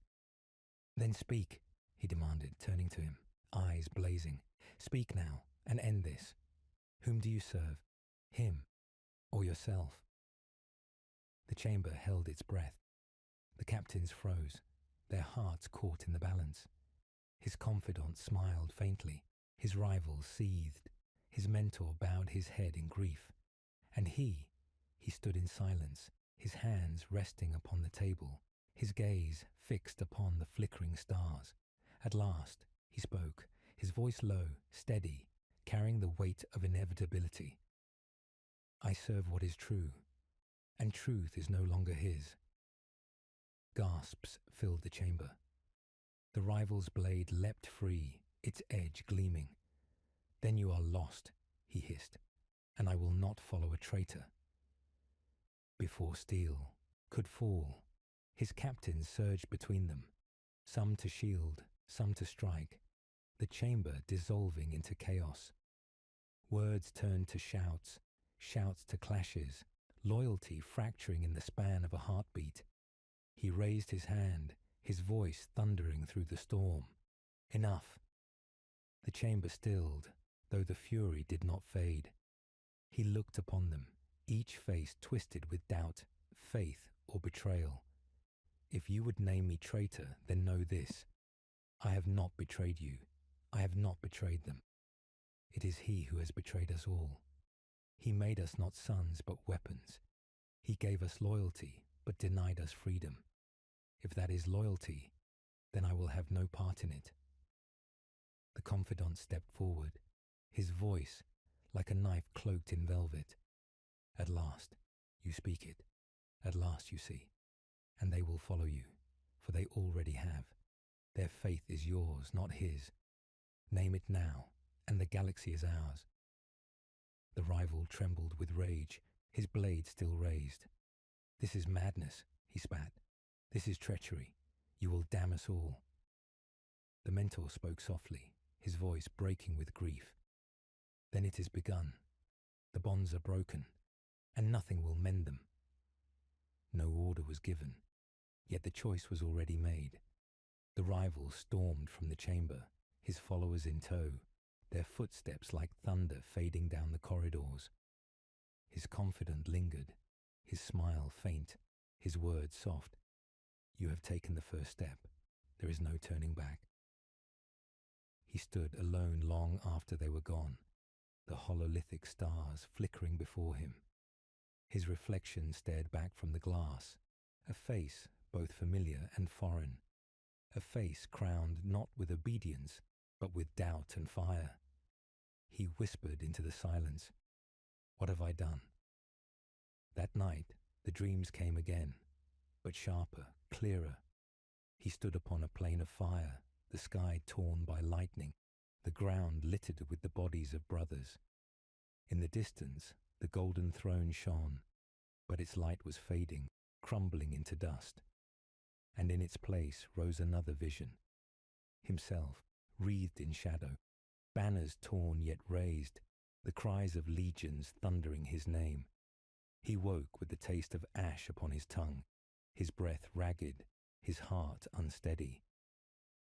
Then speak, he demanded, turning to him, eyes blazing. Speak now, and end this. Whom do you serve? Him, or yourself? The chamber held its breath. The captains froze, their hearts caught in the balance. His confidant smiled faintly, his rival seethed, his mentor bowed his head in grief. And he He stood in silence, his hands resting upon the table, his gaze fixed upon the flickering stars. At last, he spoke, his voice low, steady, carrying the weight of inevitability. I serve what is true, and truth is no longer his. Gasps filled the chamber. The rival's blade leapt free, its edge gleaming. Then you are lost, he hissed, and I will not follow a traitor. Before steel could fall, his captains surged between them, some to shield, some to strike, the chamber dissolving into chaos. Words turned to shouts, shouts to clashes, loyalty fracturing in the span of a heartbeat. He raised his hand, his voice thundering through the storm. Enough. The chamber stilled, though the fury did not fade. He looked upon them, each face twisted with doubt, faith, or betrayal. If you would name me traitor, then know this. I have not betrayed you. I have not betrayed them. It is he who has betrayed us all. He made us not sons but weapons. He gave us loyalty but denied us freedom. If that is loyalty, then I will have no part in it. The confidant stepped forward, his voice like a knife cloaked in velvet. At last, you speak it. At last you see. And they will follow you, for they already have. Their faith is yours, not his. Name it now, and the galaxy is ours. The rival trembled with rage, his blade still raised. This is madness, he spat. This is treachery. You will damn us all. The mentor spoke softly, his voice breaking with grief. Then it is begun. The bonds are broken, and nothing will mend them. No order was given, yet the choice was already made. The rival stormed from the chamber, his followers in tow, their footsteps like thunder fading down the corridors. His confidant lingered, his smile faint, his words soft. You have taken the first step. There is no turning back. He stood alone long after they were gone, the hololithic stars flickering before him. His reflection stared back from the glass, a face both familiar and foreign, a face crowned not with obedience, but with doubt and fire. He whispered into the silence, "What have I done?" That night, the dreams came again, but sharper, clearer. He stood upon a plain of fire, the sky torn by lightning, the ground littered with the bodies of brothers. In the distance, the golden throne shone, but its light was fading, crumbling into dust. And in its place rose another vision. Himself, wreathed in shadow, banners torn yet raised, the cries of legions thundering his name. He woke with the taste of ash upon his tongue, his breath ragged, his heart unsteady.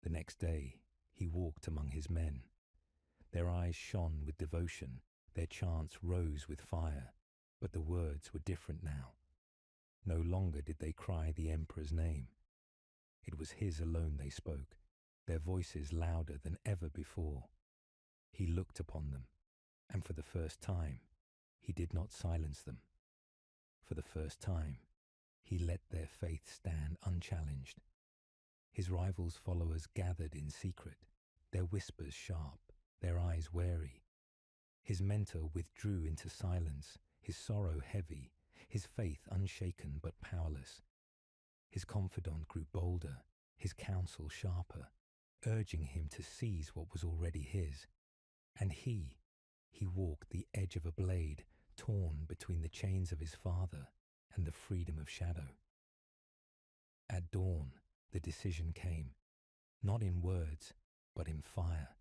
The next day, he walked among his men. Their eyes shone with devotion, their chants rose with fire, but the words were different now. No longer did they cry the emperor's name. It was his alone they spoke, their voices louder than ever before. He looked upon them, and for the first time, he did not silence them. For the first time, he let their faith stand unchallenged. His rival's followers gathered in secret, their whispers sharp, their eyes wary. His mentor withdrew into silence, his sorrow heavy, his faith unshaken but powerless. His confidant grew bolder, his counsel sharper, urging him to seize what was already his. And he walked the edge of a blade torn between the chains of his father and the freedom of shadow. At dawn, the decision came, not in words, but in fire.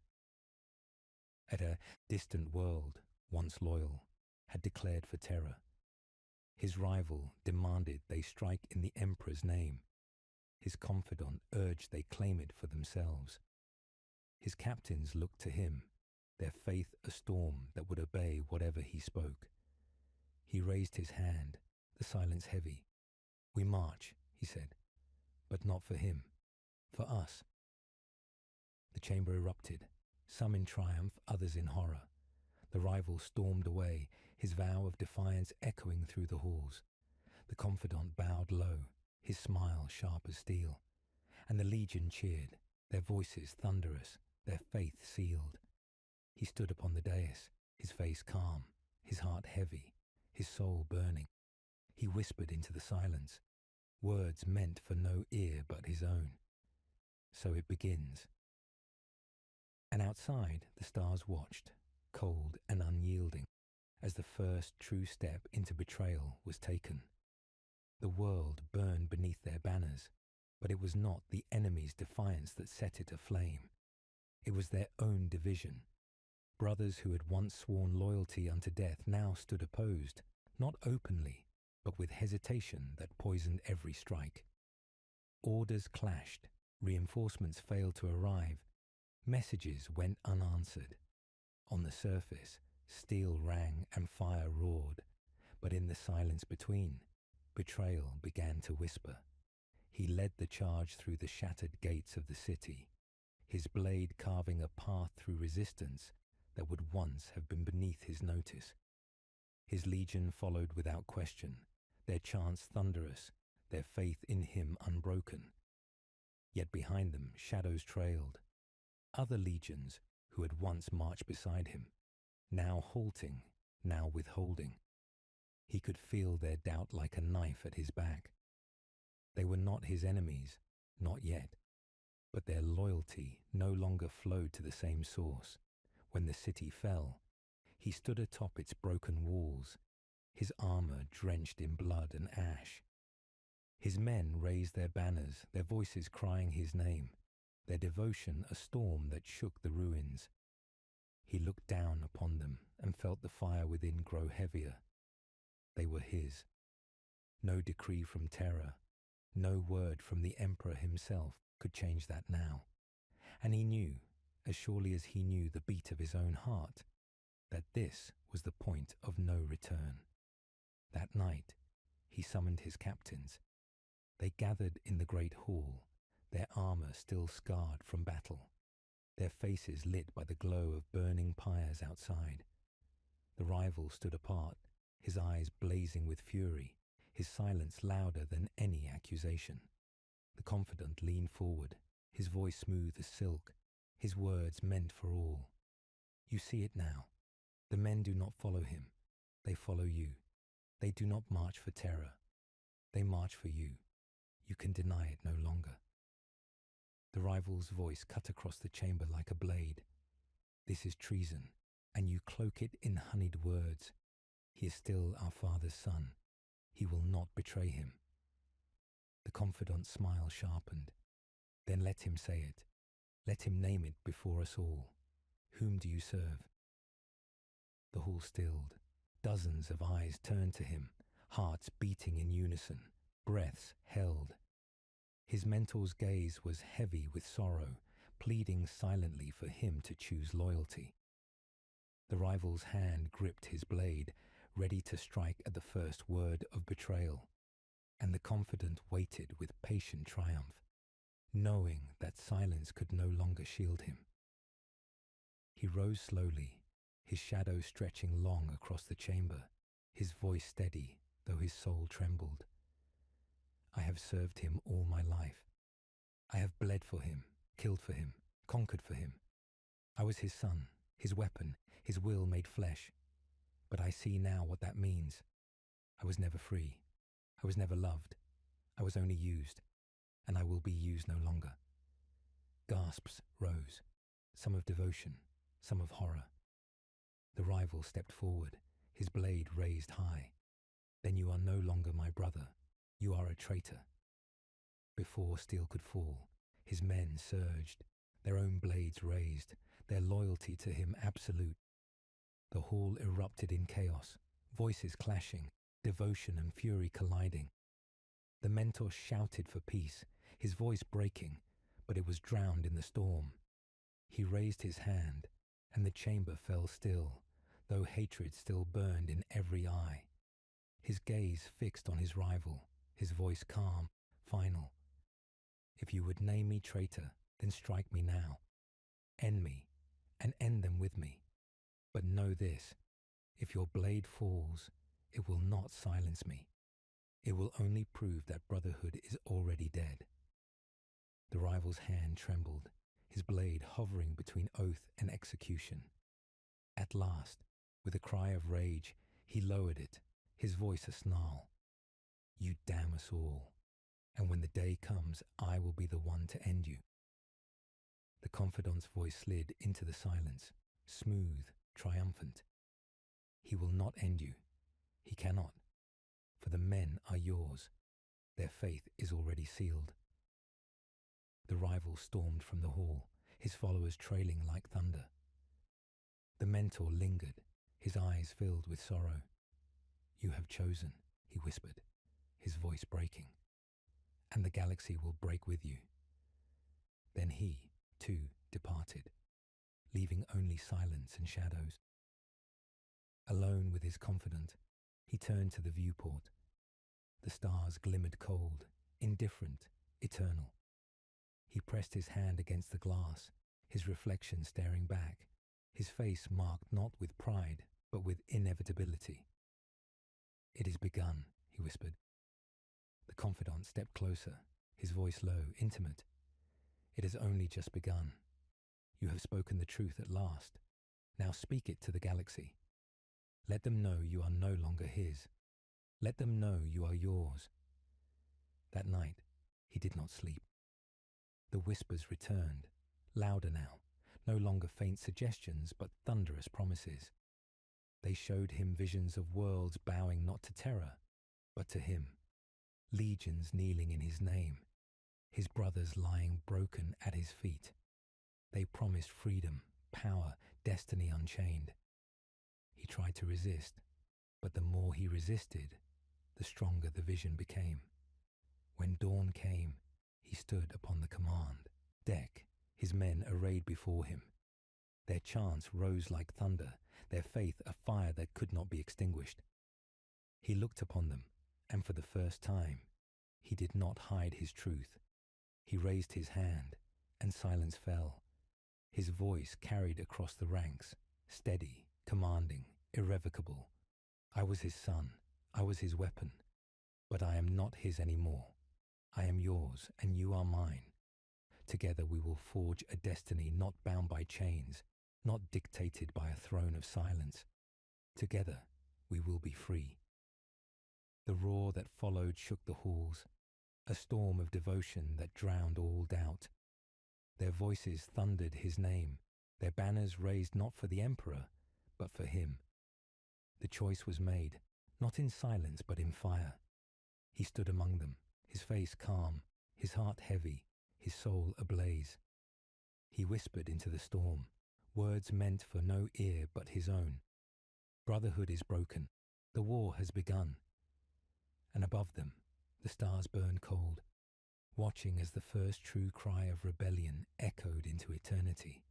At a distant world, once loyal, had declared for terror. His rival demanded they strike in the emperor's name. His confidant urged they claim it for themselves. His captains looked to him, their faith a storm that would obey whatever he spoke. He raised his hand, the silence heavy. "We march," he said, "but not for him, for us." The chamber erupted, some in triumph, others in horror. The rival stormed away, his vow of defiance echoing through the halls. The confidant bowed low, his smile sharp as steel, and the legion cheered, their voices thunderous, their faith sealed. He stood upon the dais, his face calm, his heart heavy, his soul burning. He whispered into the silence, words meant for no ear but his own. So it begins. And outside the stars watched, cold and unyielding, as the first true step into betrayal was taken. The world burned beneath their banners, but it was not the enemy's defiance that set it aflame. It was their own division. Brothers who had once sworn loyalty unto death now stood opposed, not openly, but with hesitation that poisoned every strike. Orders clashed, reinforcements failed to arrive, messages went unanswered. On the surface, steel rang and fire roared, but in the silence between, betrayal began to whisper. He led the charge through the shattered gates of the city, his blade carving a path through resistance that would once have been beneath his notice. His legion followed without question, their chants thunderous, their faith in him unbroken. Yet behind them shadows trailed, other legions who had once marched beside him, now halting, now withholding. He could feel their doubt like a knife at his back. They were not his enemies, not yet, but their loyalty no longer flowed to the same source. When the city fell, he stood atop its broken walls, his armor drenched in blood and ash. His men raised their banners, their voices crying his name, their devotion a storm that shook the ruins. He looked down upon them and felt the fire within grow heavier. They were his. No decree from terror, no word from the emperor himself could change that now. And he knew, as surely as he knew the beat of his own heart, that this was the point of no return. That night, he summoned his captains. They gathered in the great hall, their armor still scarred from battle, their faces lit by the glow of burning pyres outside. The rival stood apart, his eyes blazing with fury, his silence louder than any accusation. The confidant leaned forward, his voice smooth as silk, his words meant for all. You see it now. The men do not follow him. They follow you. They do not march for terror. They march for you. You can deny it no longer. The rival's voice cut across the chamber like a blade. This is treason, and you cloak it in honeyed words. He is still our father's son. He will not betray him. The confidant's smile sharpened. Then let him say it. Let him name it before us all. Whom do you serve? The hall stilled. Dozens of eyes turned to him, hearts beating in unison, breaths held. His mentor's gaze was heavy with sorrow, pleading silently for him to choose loyalty. The rival's hand gripped his blade, ready to strike at the first word of betrayal, and the confidant waited with patient triumph, knowing that silence could no longer shield him. He rose slowly, his shadow stretching long across the chamber, his voice steady, though his soul trembled. I have served him all my life. I have bled for him, killed for him, conquered for him. I was his son, his weapon, his will made flesh. But I see now what that means. I was never free. I was never loved. I was only used, and I will be used no longer. Gasps rose, some of devotion, some of horror. The rival stepped forward, his blade raised high. Then you are no longer my brother. You are a traitor. Before steel could fall, his men surged, their own blades raised, their loyalty to him absolute. The hall erupted in chaos, voices clashing, devotion and fury colliding. The mentor shouted for peace, his voice breaking, but it was drowned in the storm. He raised his hand, and the chamber fell still, though hatred still burned in every eye. His gaze fixed on his rival, his voice calm, final. If you would name me traitor, then strike me now. End me, and end them with me. But know this, if your blade falls, it will not silence me. It will only prove that brotherhood is already dead. The rival's hand trembled, his blade hovering between oath and execution. At last, with a cry of rage, he lowered it, his voice a snarl. You damn us all, and when the day comes, I will be the one to end you. The confidant's voice slid into the silence, smooth, triumphant. He will not end you. He cannot. For the men are yours. Their faith is already sealed. The rival stormed from the hall, his followers trailing like thunder. The mentor lingered, his eyes filled with sorrow. You have chosen, he whispered, his voice breaking, and the galaxy will break with you. Then he, too, departed, leaving only silence and shadows. Alone with his confidant, he turned to the viewport. The stars glimmered cold, indifferent, eternal. He pressed his hand against the glass, his reflection staring back, his face marked not with pride, but with inevitability. It is begun, he whispered. The confidant stepped closer, his voice low, intimate. It has only just begun. You have spoken the truth at last. Now speak it to the galaxy. Let them know you are no longer his. Let them know you are yours. That night, he did not sleep. The whispers returned, louder now, no longer faint suggestions, but thunderous promises. They showed him visions of worlds bowing not to terror, but to him. Legions kneeling in his name, his brothers lying broken at his feet. They promised freedom, power, destiny unchained. He tried to resist, but the more he resisted, the stronger the vision became. When dawn came, he stood upon the command deck, his men arrayed before him. Their chants rose like thunder, their faith a fire that could not be extinguished. He looked upon them, and for the first time, he did not hide his truth. He raised his hand, and silence fell. His voice carried across the ranks, steady, commanding, irrevocable. I was his son, I was his weapon, but I am not his anymore. I am yours, and you are mine. Together we will forge a destiny not bound by chains, not dictated by a throne of silence. Together we will be free. The roar that followed shook the halls, a storm of devotion that drowned all doubt. Their voices thundered his name, their banners raised not for the emperor, but for him. The choice was made, not in silence but in fire. He stood among them, his face calm, his heart heavy, his soul ablaze. He whispered into the storm, words meant for no ear but his own. Brotherhood is broken. The war has begun. And above them, the stars burned cold, watching as the first true cry of rebellion echoed into eternity.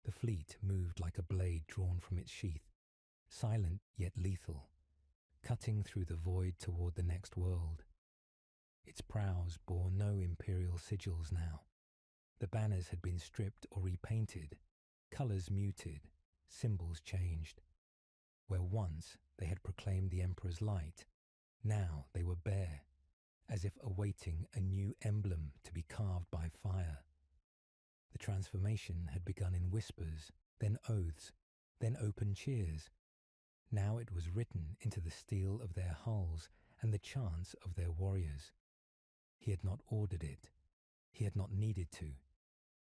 The fleet moved like a blade drawn from its sheath, silent yet lethal, cutting through the void toward the next world. Its prows bore no imperial sigils now. The banners had been stripped or repainted, colours muted, symbols changed. Where once they had proclaimed the emperor's light, now they were bare, as if awaiting a new emblem to be carved by fire. The transformation had begun in whispers, then oaths, then open cheers. Now it was written into the steel of their hulls and the chants of their warriors. He had not ordered it. He had not needed to.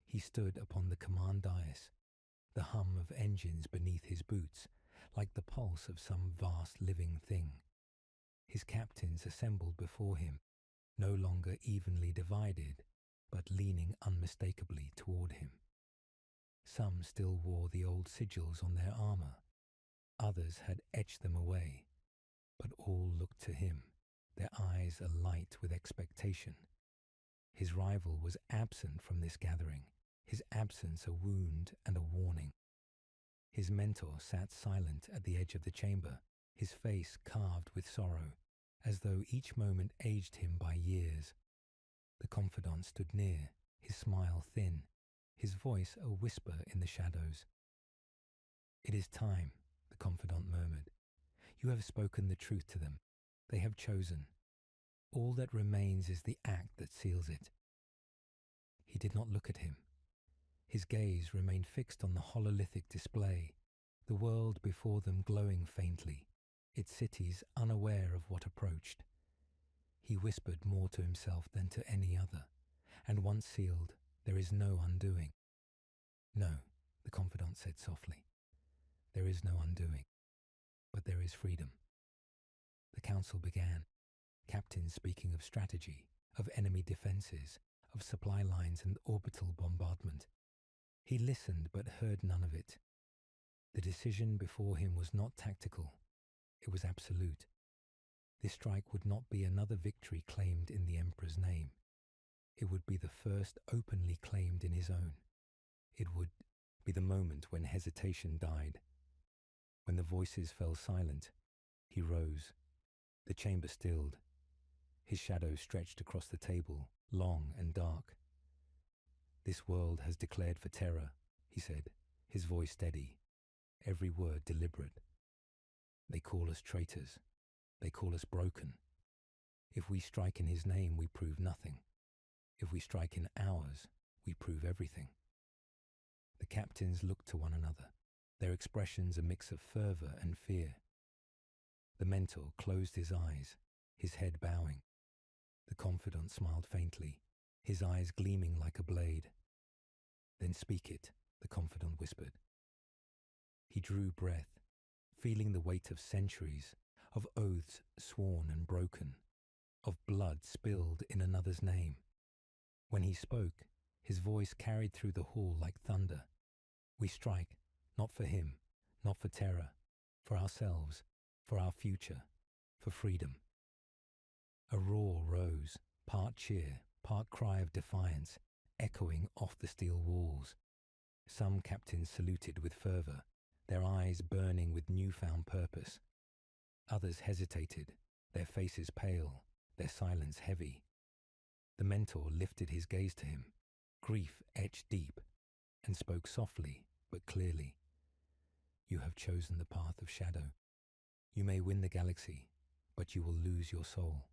He stood upon the command dais, the hum of engines beneath his boots, like the pulse of some vast living thing. His captains assembled before him, no longer evenly divided, but leaning unmistakably toward him. Some still wore the old sigils on their armour. Others had etched them away, but all looked to him, their eyes alight with expectation. His rival was absent from this gathering, his absence a wound and a warning. His mentor sat silent at the edge of the chamber, his face carved with sorrow, as though each moment aged him by years. The confidant stood near, his smile thin, his voice a whisper in the shadows. It is time, the confidant murmured. You have spoken the truth to them. They have chosen. All that remains is the act that seals it. He did not look at him. His gaze remained fixed on the hololithic display, the world before them glowing faintly, its cities unaware of what approached. He whispered more to himself than to any other, and once sealed, there is no undoing. No, the confidant said softly. There is no undoing, but there is freedom. The council began, captains speaking of strategy, of enemy defences, of supply lines and orbital bombardment. He listened but heard none of it. The decision before him was not tactical, it was absolute. This strike would not be another victory claimed in the Emperor's name. It would be the first openly claimed in his own. It would be the moment when hesitation died. When the voices fell silent, he rose. The chamber stilled. His shadow stretched across the table, long and dark. This world has declared for terror, he said, his voice steady, every word deliberate. They call us traitors. They call us broken. If we strike in his name, we prove nothing. If we strike in ours, we prove everything. The captains looked to one another, their expressions a mix of fervour and fear. The mentor closed his eyes, his head bowing. The confidant smiled faintly, his eyes gleaming like a blade. Then speak it, the confidant whispered. He drew breath, feeling the weight of centuries, of oaths sworn and broken, of blood spilled in another's name. When he spoke, his voice carried through the hall like thunder. We strike, not for him, not for terror, for ourselves, for our future, for freedom. A roar rose, part cheer, part cry of defiance, echoing off the steel walls. Some captains saluted with fervour, their eyes burning with newfound purpose. Others hesitated, their faces pale, their silence heavy. The mentor lifted his gaze to him, grief etched deep, and spoke softly but clearly. You have chosen the path of shadow. You may win the galaxy, but you will lose your soul.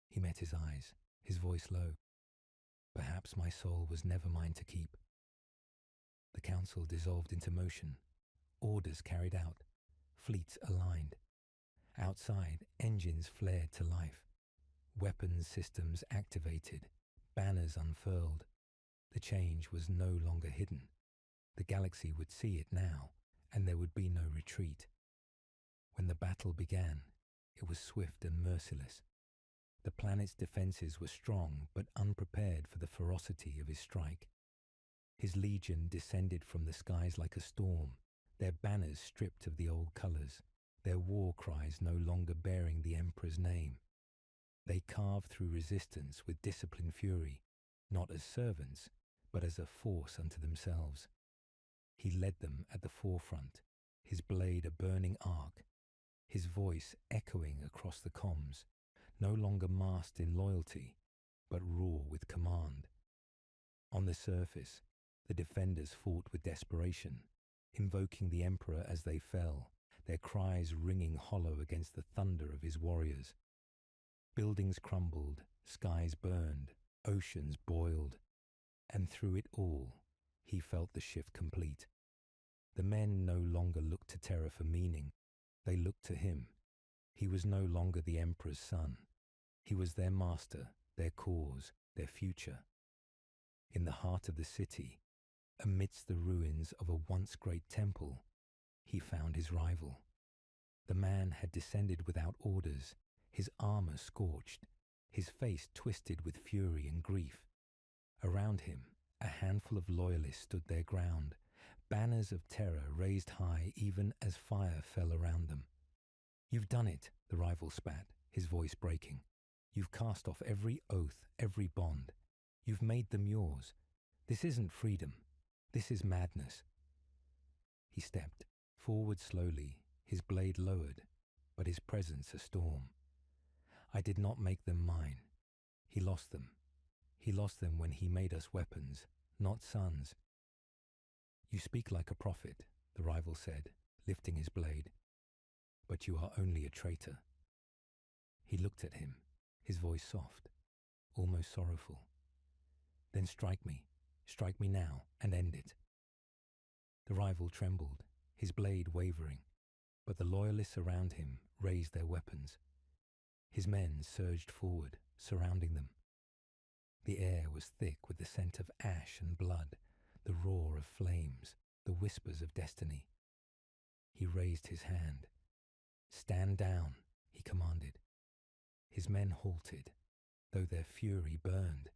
He met his eyes, his voice low. Perhaps my soul was never mine to keep. The council dissolved into motion, orders carried out, fleets aligned. Outside, engines flared to life, weapons systems activated, banners unfurled. The change was no longer hidden. The galaxy would see it now, and there would be no retreat. When the battle began, it was swift and merciless. The planet's defences were strong but unprepared for the ferocity of his strike. His legion descended from the skies like a storm, their banners stripped of the old colours, their war cries no longer bearing the Emperor's name. They carved through resistance with disciplined fury, not as servants, but as a force unto themselves. He led them at the forefront, his blade a burning arc, his voice echoing across the comms, no longer masked in loyalty, but raw with command. On the surface, the defenders fought with desperation, invoking the Emperor as they fell, their cries ringing hollow against the thunder of his warriors. Buildings crumbled, skies burned, oceans boiled, and through it all, he felt the shift complete. The men no longer looked to terror for meaning, they looked to him. He was no longer the Emperor's son. He was their master, their cause, their future. In the heart of the city, amidst the ruins of a once great temple, he found his rival. The man had descended without orders, his armour scorched, his face twisted with fury and grief. Around him, a handful of loyalists stood their ground, banners of terror raised high even as fire fell around them. You've done it, the rival spat, his voice breaking. You've cast off every oath, every bond. You've made them yours. This isn't freedom. This is madness. He stepped forward slowly, his blade lowered, but his presence a storm. I did not make them mine. He lost them. He lost them when he made us weapons, not sons. You speak like a prophet, the rival said, lifting his blade. But you are only a traitor. He looked at him, his voice soft, almost sorrowful. Then strike me now, and end it. The rival trembled, his blade wavering, but the loyalists around him raised their weapons. His men surged forward, surrounding them. The air was thick with the scent of ash and blood, the roar of flames, the whispers of destiny. He raised his hand. "Stand down," he commanded. His men halted, though their fury burned.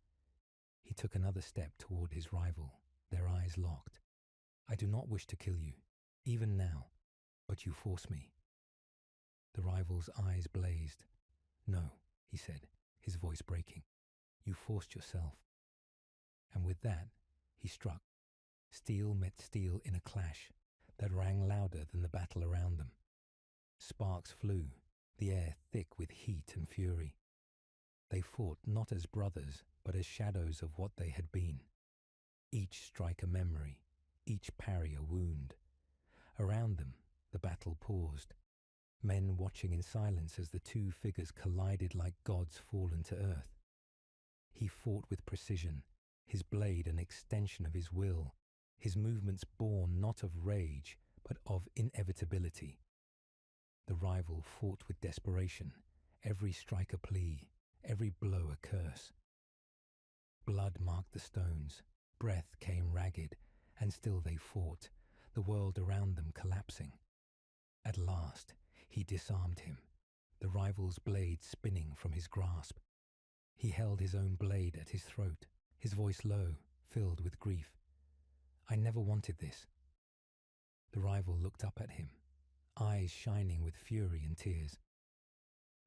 He took another step toward his rival, their eyes locked. "I do not wish to kill you, even now, but you force me." The rival's eyes blazed. "No," he said, his voice breaking. "You forced yourself." And with that, he struck. Steel met steel in a clash that rang louder than the battle around them. Sparks flew, the air thick with heat and fury. They fought not as brothers, but as shadows of what they had been. Each strike a memory, each parry a wound. Around them, the battle paused, men watching in silence as the two figures collided like gods fallen to earth. He fought with precision, his blade an extension of his will, his movements born not of rage, but of inevitability. The rival fought with desperation, every strike a plea, every blow a curse. Blood marked the stones, breath came ragged, and still they fought, the world around them collapsing. At last, he disarmed him, the rival's blade spinning from his grasp. He held his own blade at his throat, his voice low, filled with grief. "I never wanted this." The rival looked up at him, eyes shining with fury and tears.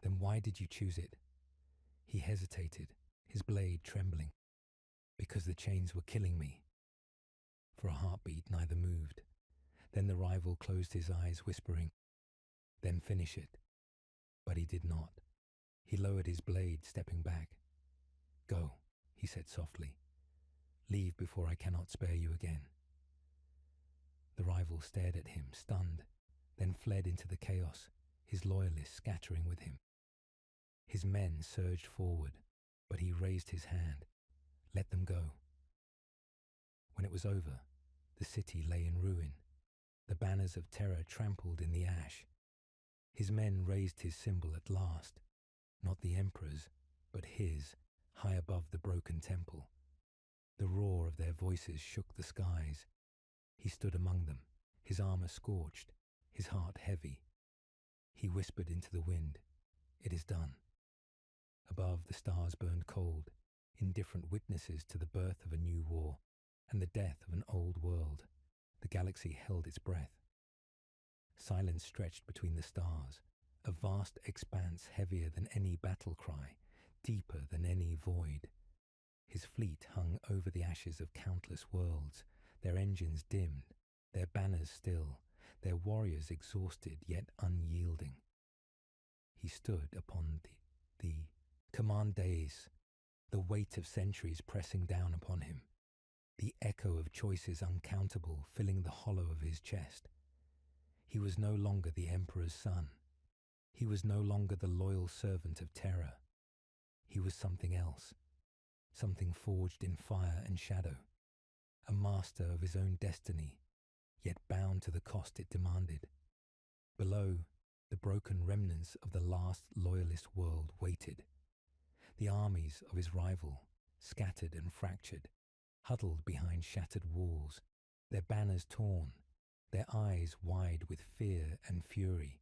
"Then why did you choose it?" He hesitated, his blade trembling. "Because the chains were killing me." For a heartbeat, neither moved. Then the rival closed his eyes, whispering, "Then finish it." But he did not. He lowered his blade, stepping back. "Go," he said softly. "Leave before I cannot spare you again." The rival stared at him, stunned, then fled into the chaos, his loyalists scattering with him. His men surged forward, but he raised his hand. "Let them go." When it was over, the city lay in ruin, the banners of terror trampled in the ash. His men raised his symbol at last, not the emperor's, but his, high above the broken temple. The roar of their voices shook the skies. He stood among them, his armor scorched, his heart heavy. He whispered into the wind, "It is done." Above, the stars burned cold, indifferent witnesses to the birth of a new war and the death of an old world. The galaxy held its breath. Silence stretched between the stars, a vast expanse heavier than any battle cry, deeper than any void. His fleet hung over the ashes of countless worlds, their engines dimmed, their banners still, their warriors exhausted yet unyielding. He stood upon the command days, the weight of centuries pressing down upon him, the echo of choices uncountable filling the hollow of his chest. He was no longer the emperor's son. He was no longer the loyal servant of terror. He was something else, something forged in fire and shadow, a master of his own destiny, yet bound to the cost it demanded. Below, the broken remnants of the last loyalist world waited. The armies of his rival, scattered and fractured, huddled behind shattered walls, their banners torn, their eyes wide with fear and fury.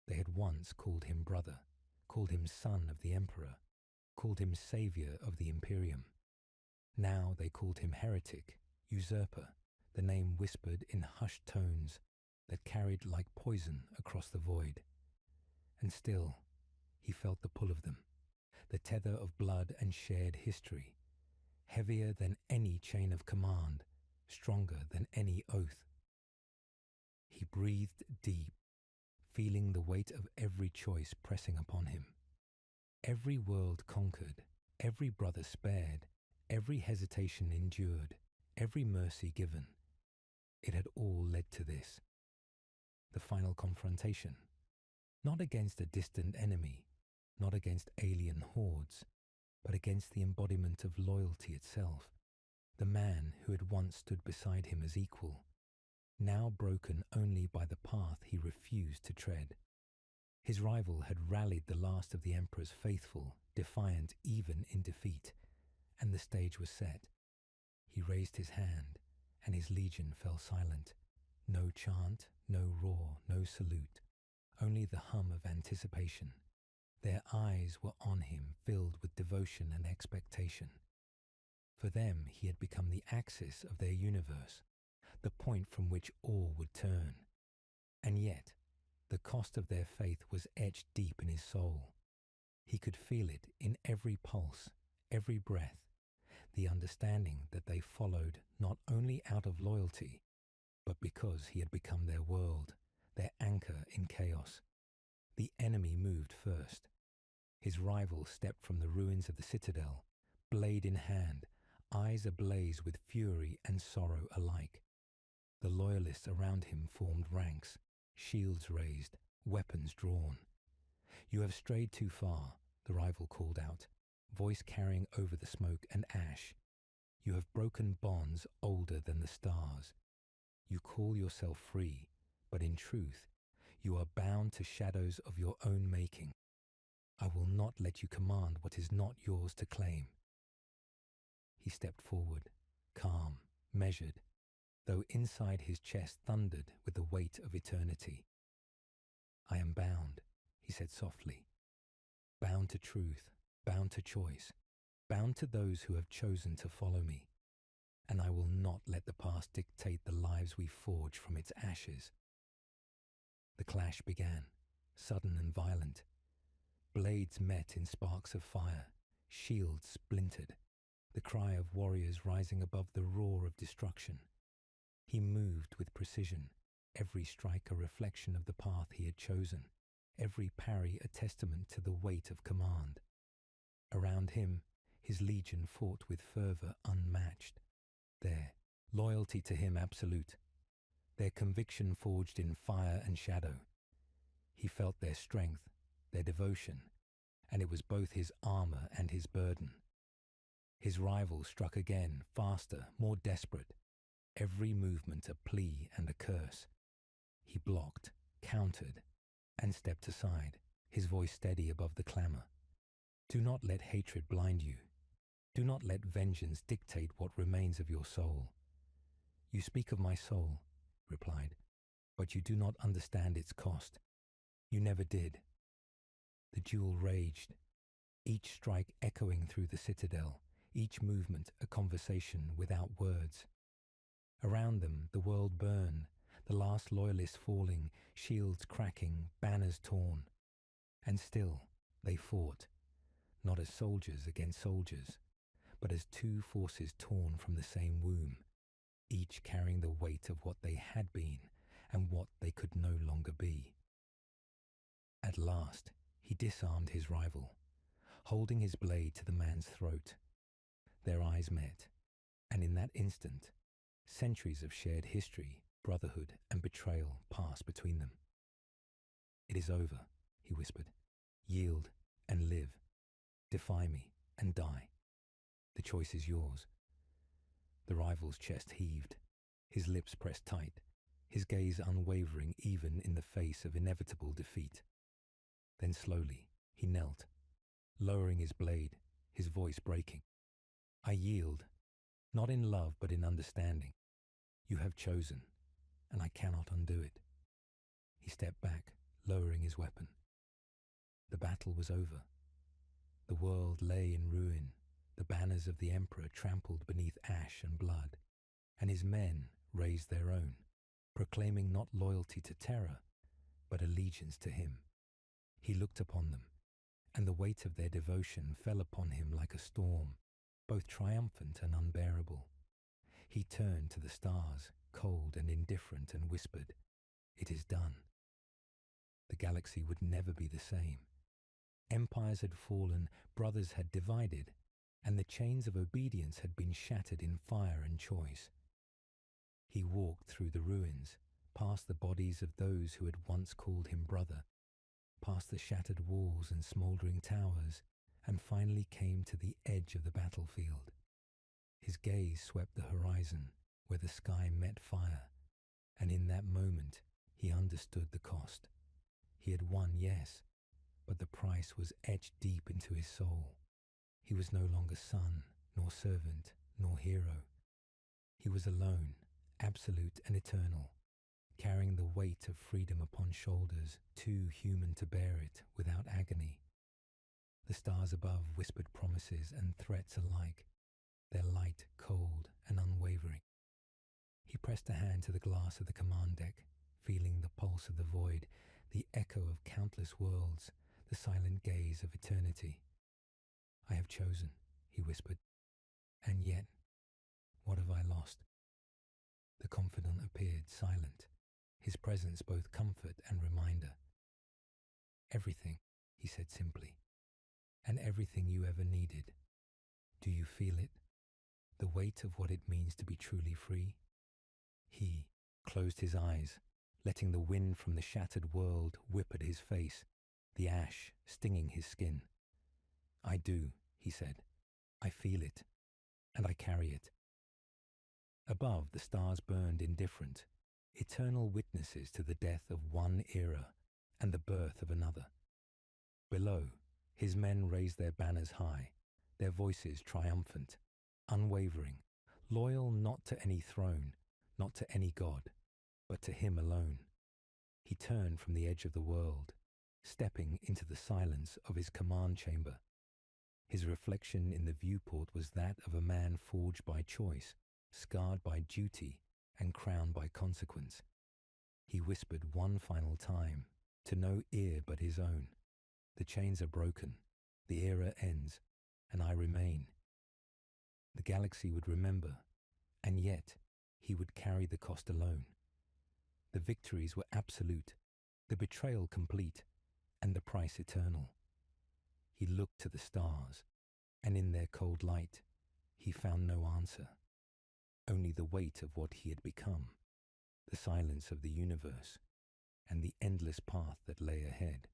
They had once called him brother, called him son of the emperor, called him savior of the Imperium. Now they called him heretic, usurper, the name whispered in hushed tones that carried like poison across the void. And still, he felt the pull of them, the tether of blood and shared history, heavier than any chain of command, stronger than any oath. He breathed deep, feeling the weight of every choice pressing upon him. Every world conquered, every brother spared, every hesitation endured, every mercy given. It had all led to this. The final confrontation. Not against a distant enemy, not against alien hordes, but against the embodiment of loyalty itself. The man who had once stood beside him as equal, now broken only by the path he refused to tread. His rival had rallied the last of the Emperor's faithful, defiant even in defeat, and the stage was set. He raised his hand, and his legion fell silent. No chant, no roar, no salute, only the hum of anticipation. Their eyes were on him, filled with devotion and expectation. For them, he had become the axis of their universe, the point from which all would turn. And yet, the cost of their faith was etched deep in his soul. He could feel it in every pulse, every breath, the understanding that they followed not only out of loyalty, but because he had become their world, their anchor in chaos. The enemy moved first. His rival stepped from the ruins of the citadel, blade in hand, eyes ablaze with fury and sorrow alike. The loyalists around him formed ranks, shields raised, weapons drawn. "You have strayed too far," the rival called out, voice carrying over the smoke and ash. "You have broken bonds older than the stars. You call yourself free, but in truth, you are bound to shadows of your own making. I will not let you command what is not yours to claim." He stepped forward, calm, measured, though inside his chest thundered with the weight of eternity. "I am bound," he said softly, "bound to truth, bound to choice, bound to those who have chosen to follow me, and I will not let the past dictate the lives we forge from its ashes." The clash began, sudden and violent. Blades met in sparks of fire, shields splintered, the cry of warriors rising above the roar of destruction. He moved with precision, every strike a reflection of the path he had chosen, every parry a testament to the weight of command. Around him, his legion fought with fervour unmatched, their loyalty to him absolute, their conviction forged in fire and shadow. He felt their strength, their devotion, and it was both his armour and his burden. His rival struck again, faster, more desperate, every movement a plea and a curse. He blocked, countered, and stepped aside, his voice steady above the clamour. "Do not let hatred blind you. Do not let vengeance dictate what remains of your soul." "You speak of my soul," he replied, "but you do not understand its cost. You never did." The duel raged, each strike echoing through the citadel, each movement a conversation without words. Around them the world burned, the last loyalist falling, shields cracking, banners torn. And still they fought, not as soldiers against soldiers, but as two forces torn from the same womb, each carrying the weight of what they had been and what they could no longer be. At last he disarmed his rival, holding his blade to the man's throat. Their eyes met, and in that instant, centuries of shared history, brotherhood, and betrayal passed between them. "It is over," he whispered. "Yield and live. Defy me and die. The choice is yours." The rival's chest heaved, his lips pressed tight, his gaze unwavering even in the face of inevitable defeat. Then slowly he knelt, lowering his blade, his voice breaking. "I yield, not in love but in understanding. You have chosen, and I cannot undo it." He stepped back, lowering his weapon. The battle was over. The world lay in ruin, the banners of the Emperor trampled beneath ash and blood, and his men raised their own, proclaiming not loyalty to terror, but allegiance to him. He looked upon them, and the weight of their devotion fell upon him like a storm, both triumphant and unbearable. He turned to the stars, cold and indifferent, and whispered, "It is done." The galaxy would never be the same. Empires had fallen, brothers had divided, and the chains of obedience had been shattered in fire and choice. He walked through the ruins, past the bodies of those who had once called him brother, past the shattered walls and smouldering towers, and finally came to the edge of the battlefield. His gaze swept the horizon, where the sky met fire, and in that moment he understood the cost. He had won, yes, but the price was etched deep into his soul. He was no longer son, nor servant, nor hero. He was alone, absolute and eternal, carrying the weight of freedom upon shoulders too human to bear it without agony. The stars above whispered promises and threats alike, their light cold and unwavering. He pressed a hand to the glass of the command deck, feeling the pulse of the void, the echo of countless worlds, the silent gaze of eternity. "I have chosen," he whispered, "and yet, what have I lost?" The confidant appeared silent, his presence both comfort and reminder. "Everything," he said simply, "and everything you ever needed. Do you feel it? The weight of what it means to be truly free?" He closed his eyes, letting the wind from the shattered world whip at his face, the ash stinging his skin. "I do," he said. "I feel it, and I carry it." Above, the stars burned indifferent, eternal witnesses to the death of one era and the birth of another. Below, his men raised their banners high, their voices triumphant, unwavering, loyal not to any throne, not to any god, but to him alone. He turned from the edge of the world, stepping into the silence of his command chamber. His reflection in the viewport was that of a man forged by choice, scarred by duty, and crowned by consequence. He whispered one final time, to no ear but his own, "The chains are broken, the era ends, and I remain." The galaxy would remember, and yet he would carry the cost alone. The victories were absolute, the betrayal complete, and the price eternal. He looked to the stars, and in their cold light, he found no answer, only the weight of what he had become, the silence of the universe, and the endless path that lay ahead.